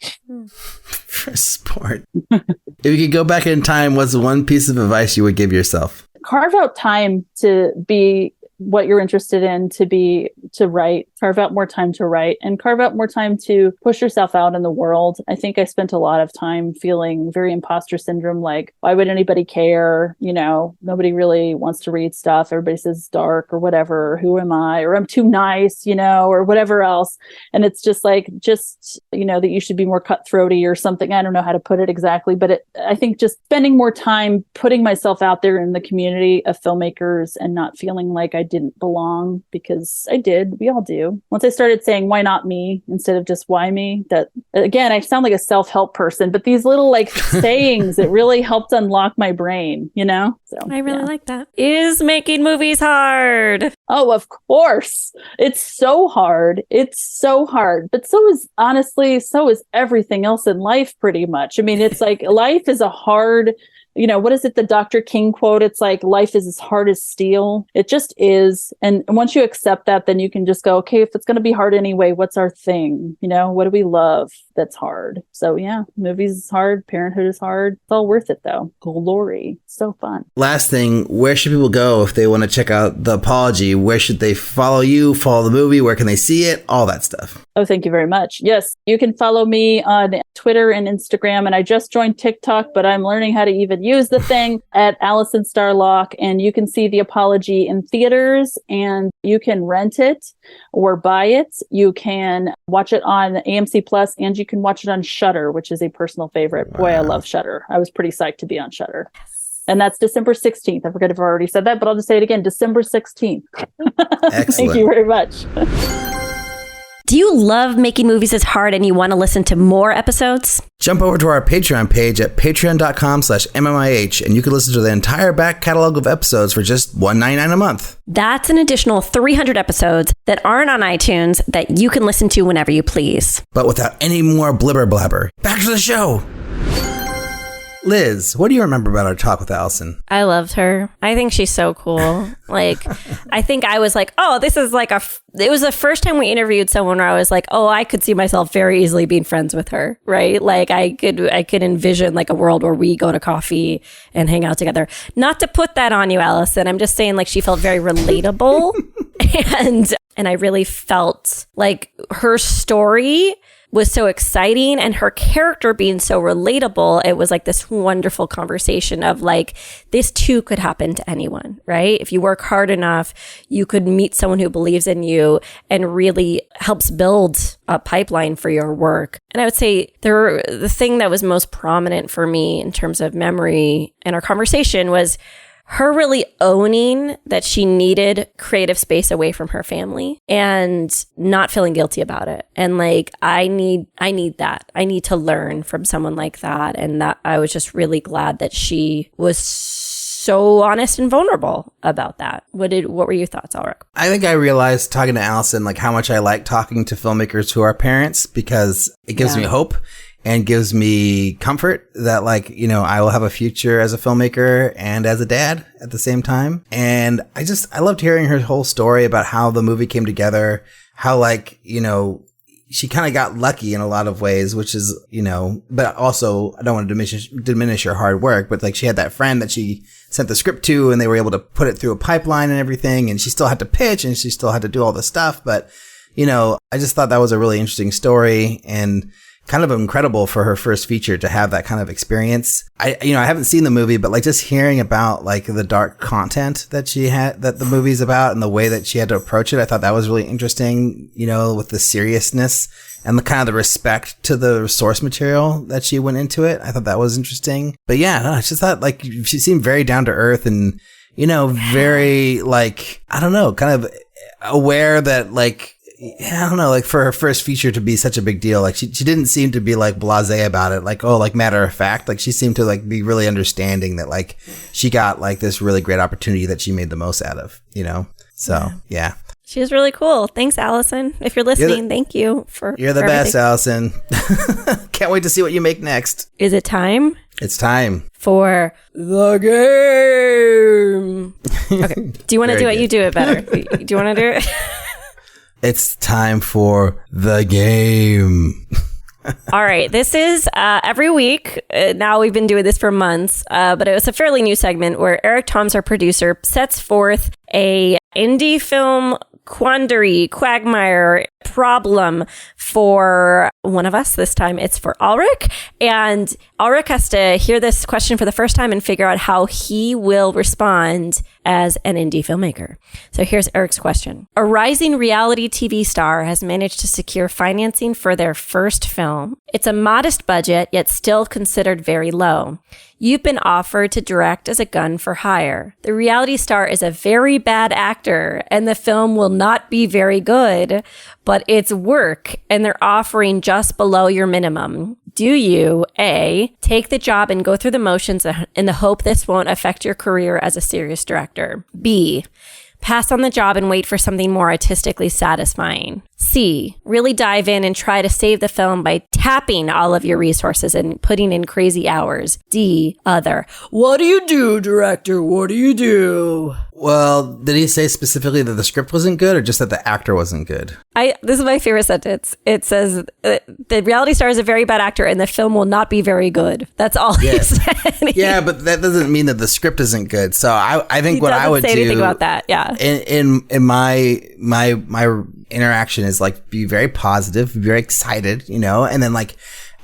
For sport. If you could go back in time, what's one piece of advice you would give yourself? Carve out time to be what you're interested in, to write. Carve out more time to write, and carve out more time to push yourself out in the world. I think I spent a lot of time feeling very imposter syndrome, like, why would anybody care? Nobody really wants to read stuff. Everybody says it's dark or whatever. Who am I? Or I'm too nice, or whatever else. And it's just like, that you should be more cutthroaty or something. I don't know how to put it exactly, but I think just spending more time putting myself out there in the community of filmmakers and not feeling like I didn't belong, because I did. We all do. Once I started saying, why not me, instead of just why me, that, again, I sound like a self-help person, but these little sayings, it really helped unlock my brain, So I really like that. Is making movies hard? Oh, of course. It's so hard. But so is everything else in life, pretty much. I mean, it's like life is a hard, what is it, the Dr. King quote? It's like, life is as hard as steel. It just is. And once you accept that, then you can just go, okay, if it's going to be hard anyway, what's our thing? What do we love that's hard? So yeah, movies is hard. Parenthood is hard. It's all worth it though. Glory. So fun. Last thing, where should people go if they want to check out The Apology? Where should they follow you, follow the movie? Where can they see it? All that stuff. Oh, thank you very much. Yes, you can follow me on Twitter and Instagram, and I just joined TikTok, but I'm learning how to even use the thing, at Alison Star Locke. And you can see The Apology in theaters, and you can rent it or buy it. You can watch it on AMC Plus, and you can watch it on Shudder, which is a personal favorite. Wow. Boy, I love Shudder. I was pretty psyched to be on Shudder. Yes. And that's December 16th. I forget if I already said that, but I'll just say it again, December 16th. Excellent. Thank you very much. Do you love Making Movies is Hard and you want to listen to more episodes? Jump over to our Patreon page at patreon.com/MMIH, and you can listen to the entire back catalog of episodes for just $1.99 a month. That's an additional 300 episodes that aren't on iTunes that you can listen to whenever you please. But without any more blibber blabber, back to the show. Liz, what do you remember about our talk with Alison? I loved her. I think she's so cool. I think I was like, oh, this is like it was the first time we interviewed someone where I was like, oh, I could see myself very easily being friends with her, right? Like I could envision like a world where we go to coffee and hang out together. Not to put that on you, Alison. I'm just saying, like, she felt very relatable. and I really felt like her story was so exciting, and her character being so relatable. It was like this wonderful conversation of like, this too could happen to anyone, right? If you work hard enough, you could meet someone who believes in you and really helps build a pipeline for your work. And I would say the thing that was most prominent for me in terms of memory in our conversation was her really owning that she needed creative space away from her family and not feeling guilty about it. And like, I need that. I need to learn from someone like that. And that I was just really glad that she was so honest and vulnerable about that. What were your thoughts, Ulrich? I think I realized talking to Alison, like how much I like talking to filmmakers who are parents, because it gives me hope and gives me comfort that, like, you know, I will have a future as a filmmaker and as a dad at the same time. And I loved hearing her whole story about how the movie came together, how, like, you know, she kind of got lucky in a lot of ways, which is, you know, but also I don't want to diminish her hard work, but like she had that friend that she sent the script to and they were able to put it through a pipeline and everything. And she still had to pitch and she still had to do all this stuff. But, you know, I just thought that was a really interesting story and kind of incredible for her first feature to have that kind of experience. I haven't seen the movie, but like just hearing about like the dark content that the movie's about and the way that she had to approach it, I thought that was really interesting, you know, with the seriousness and the kind of the respect to the source material that she went into it. I thought that was interesting. But yeah, I just thought like she seemed very down to earth and, you know, very like, I don't know, kind of aware that like, I don't know, like for her first feature to be such a big deal, like she didn't seem to be like blasé about it, like, oh, like matter of fact, like she seemed to like be really understanding that like she got like this really great opportunity that she made the most out of, you know? So, yeah. She was really cool. Thanks, Alison. If you're listening, thank you for You're the best, Alison. Can't wait to see what you make next. Is it time? It's time. For the game. Okay. Do you want to do it? You do it better. Do you want to do it? It's time for the game. All right. This is every week. Now we've been doing this for months, but it was a fairly new segment where Eric Toms, our producer, sets forth a indie film quagmire problem for one of us. This time it's for Ulrich. And Ulrich has to hear this question for the first time and figure out how he will respond as an indie filmmaker. So here's Eric's question. A rising reality TV star has managed to secure financing for their first film. It's a modest budget, yet still considered very low. You've been offered to direct as a gun for hire. The reality star is a very bad actor, and the film will not be very good, but it's work, and they're offering just below your minimum. Do you, A, take the job and go through the motions in the hope this won't affect your career as a serious director? B, pass on the job and wait for something more artistically satisfying? C, really dive in and try to save the film by tapping all of your resources and putting in crazy hours? D, other. What do you do, director? What do you do? Well, did he say specifically that the script wasn't good or just that the actor wasn't good? This is my favorite sentence. It says, the reality star is a very bad actor and the film will not be very good. That's all he said. Yeah, but that doesn't mean that the script isn't good. So I think what I would do... He doesn't say anything about that, yeah. In my interaction is like be very positive, be very excited, you know, and then like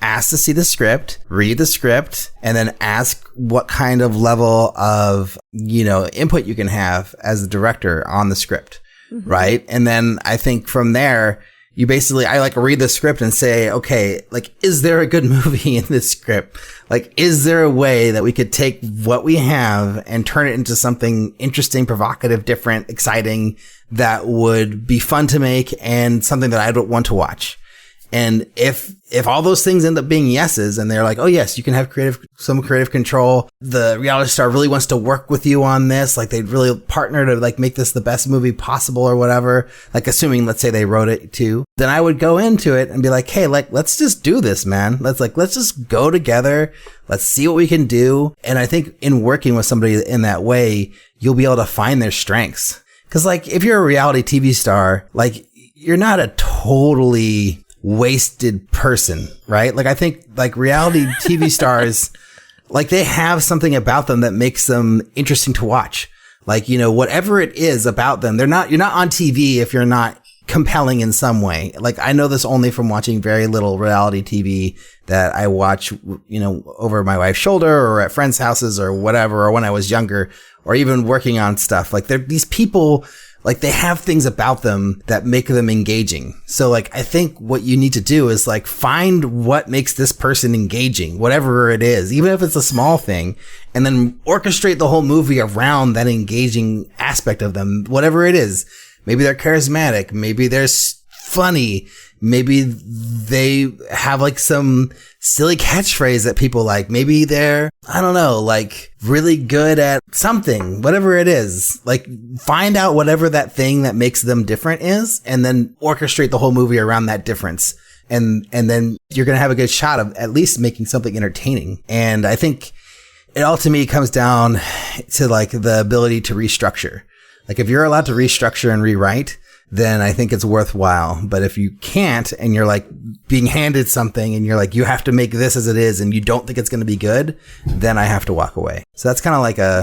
ask to see the script, read the script, and then ask what kind of level of, you know, input you can have as the director on the script, right? And then I think from there, you basically, I like read the script and say, okay, like, is there a good movie in this script? Like, is there a way that we could take what we have and turn it into something interesting, provocative, different, exciting, that would be fun to make and something that I don't want to watch? And if all those things end up being yeses and they're like, oh yes, you can have some creative control. The reality star really wants to work with you on this. Like they'd really partner to like make this the best movie possible or whatever. Like assuming, let's say they wrote it too, then I would go into it and be like, hey, like, let's just do this, man. Let's just go together. Let's see what we can do. And I think in working with somebody in that way, you'll be able to find their strengths. Cause like if you're a reality TV star, like you're not a totally wasted person, right? Like I think like reality TV stars, like they have something about them that makes them interesting to watch. Like, you know, whatever it is about them, you're not on TV if you're not compelling in some way. Like, I know this only from watching very little reality TV that I watch, over my wife's shoulder or at friends' houses or whatever, or when I was younger, or even working on stuff. Like, these people, like, they have things about them that make them engaging. So, like, I think what you need to do is, like, find what makes this person engaging, whatever it is, even if it's a small thing, and then orchestrate the whole movie around that engaging aspect of them, whatever it is. Maybe they're charismatic. Maybe they're funny. Maybe they have like some silly catchphrase that people like. Maybe they're, I don't know, like really good at something, whatever it is. Like, find out whatever that thing that makes them different is, and then orchestrate the whole movie around that difference. And then you're going to have a good shot of at least making something entertaining. And I think it all to me comes down to like the ability to restructure. Like, if you're allowed to restructure and rewrite, then I think it's worthwhile. But if you can't, and you're like being handed something and you're like, you have to make this as it is, and you don't think it's going to be good, then I have to walk away. So that's kind of like a,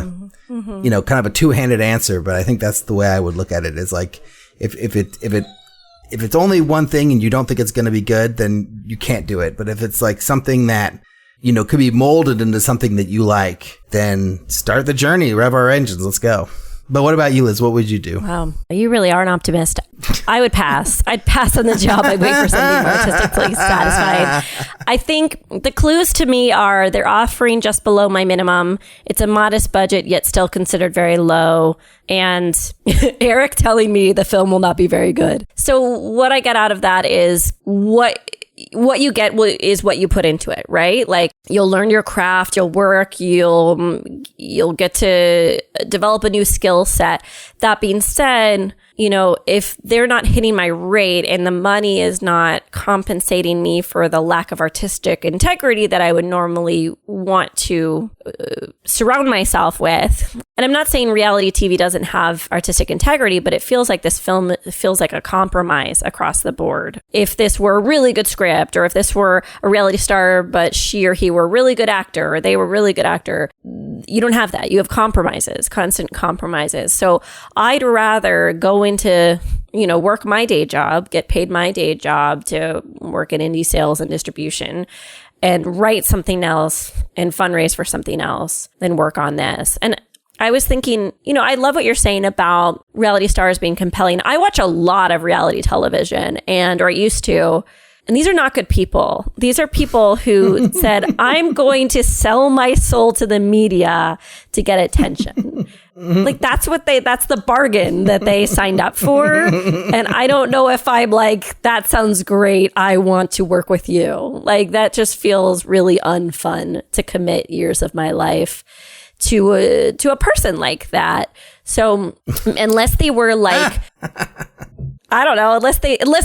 kind of a two-handed answer. But I think that's the way I would look at it, is like, if it's only one thing and you don't think it's going to be good, then you can't do it. But if it's like something that, could be molded into something that you like, then start the journey, rev our engines, let's go. But what about you, Liz? What would you do? Wow. You really are an optimist. I would pass. I'd pass on the job. I'd wait for something more artistically satisfied. I think the clues to me are they're offering just below my minimum. It's a modest budget, yet still considered very low. And Eric telling me the film will not be very good. So what I get out of that is what you get is what you put into it, right? Like, you'll learn your craft, you'll work, you'll get to develop a new skill set. That being said, if they're not hitting my rate and the money is not compensating me for the lack of artistic integrity that I would normally want to surround myself with. And I'm not saying reality TV doesn't have artistic integrity, but it feels like this film feels like a compromise across the board. If this were a really good script, or if this were a reality star, but she or he were a really good actor, or they were a really good actor, you don't have that. You have compromises, constant compromises. So I'd rather go into, work my day job, get paid my day job to work in indie sales and distribution, and write something else and fundraise for something else than work on this. And I was thinking, I love what you're saying about reality stars being compelling. I watch a lot of reality television, or used to. And these are not good people. These are people who said, I'm going to sell my soul to the media to get attention. Like, that's the bargain that they signed up for. And I don't know if I'm like, that sounds great, I want to work with you. Like, that just feels really unfun to commit years of my life to a person like that. So unless they were like, I don't know, unless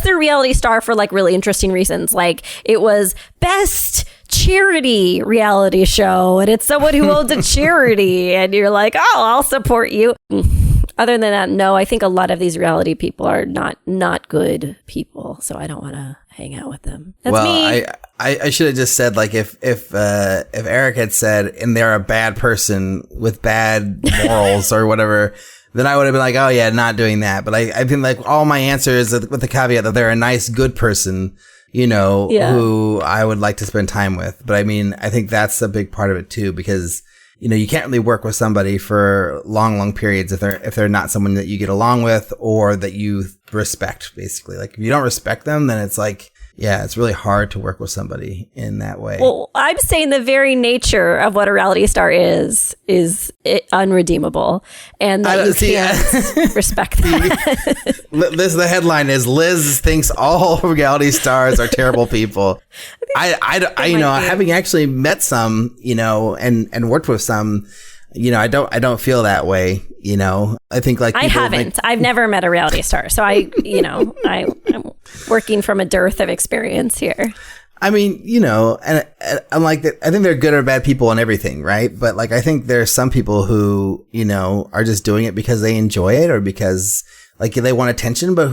they're a reality star for like really interesting reasons, like it was best charity reality show and it's someone who owns a charity and you're like, oh, I'll support you. Other than that, no, I think a lot of these reality people are not good people, so I don't want to hang out with them. That's me. I should have just said, like, if Eric had said, and they're a bad person with bad morals or whatever, then I would have been like, oh yeah, not doing that. But I've been like, all my answers with the caveat that they're a nice, good person, who I would like to spend time with. But I mean, I think that's a big part of it too, because you can't really work with somebody for long periods if they're not someone that you get along with or that you respect, basically. Like, if you don't respect them, then it's like, yeah, it's really hard to work with somebody in that way. Well, I'm saying the very nature of what a reality star is unredeemable, and that you can't respect that. The headline is Liz thinks all reality stars are terrible people. Having actually met some, and worked with some, I don't feel that way. I think like I haven't. I've never met a reality star, so I'm working from a dearth of experience here. I mean, and I'm like, I think they're good or bad people and everything, right? But like, I think there's some people who, are just doing it because they enjoy it or because like they want attention. But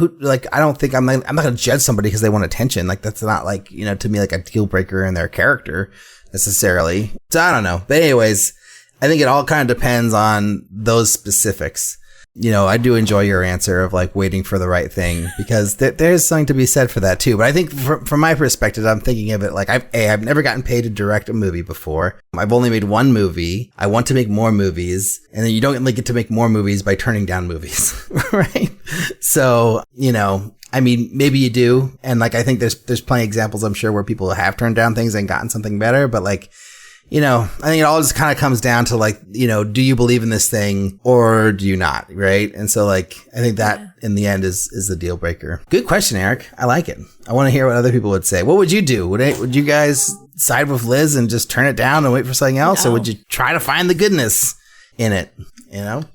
I don't think I'm not going to judge somebody because they want attention. Like, that's not like, to me, like a deal breaker in their character necessarily. So I don't know. But anyways, I think it all kind of depends on those specifics. I do enjoy your answer of like waiting for the right thing, because there's something to be said for that too. But I think from my perspective, I'm thinking of it like I've never gotten paid to direct a movie before. I've only made one movie. I want to make more movies, and then you don't get to make more movies by turning down movies, right? So, I mean, maybe you do. And like, I think there's plenty of examples, I'm sure, where people have turned down things and gotten something better. But like, I think it all just kind of comes down to like, do you believe in this thing or do you not? Right. And so like, I think that in the end is the deal breaker. Good question, Eric. I like it. I want to hear what other people would say. What would you do? Would you guys side with Liz and just turn it down and wait for something else? No. Or would you try to find the goodness in it?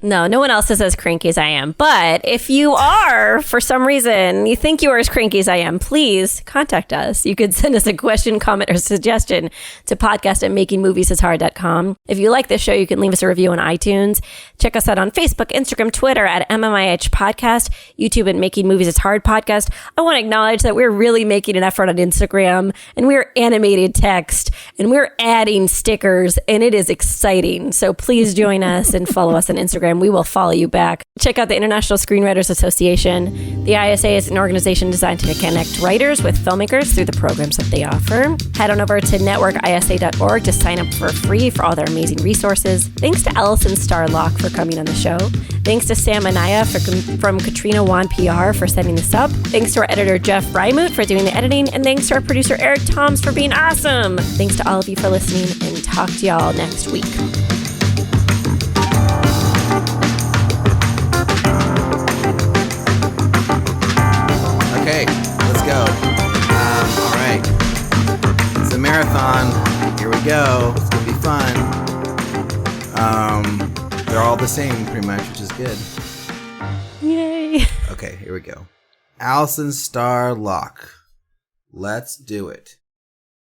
No one else is as cranky as I am. But if you are, for some reason, you think you are as cranky as I am, please contact us. You could send us a question, comment, or suggestion to podcast@makingmoviesishard.com. If you like this show, you can leave us a review on iTunes. Check us out on Facebook, Instagram, Twitter at MMIH Podcast, YouTube at Making Movies Is Hard Podcast. I want to acknowledge that we're really making an effort on Instagram, and we're animated text, and we're adding stickers, and it is exciting. So please join us and follow us on Instagram. We will follow you back. Check out the International Screenwriters Association. The ISA is an organization designed to connect writers with filmmakers through the programs that they offer. Head on over to networkisa.org to sign up for free for all their amazing resources. Thanks to Alison Star Locke for coming on the show. Thanks to Sam Anaya from Katrina Wan PR for setting this up. Thanks to our editor Jeff Reimuth for doing the editing, and thanks to our producer Eric Toms for being awesome. Thanks to all of you for listening, and talk to y'all next week. Okay, let's go. All right. It's a marathon. Here we go. It's going to be fun. They're all the same, pretty much, which is good. Yay. Okay, here we go. Alison Star Locke. Let's do it.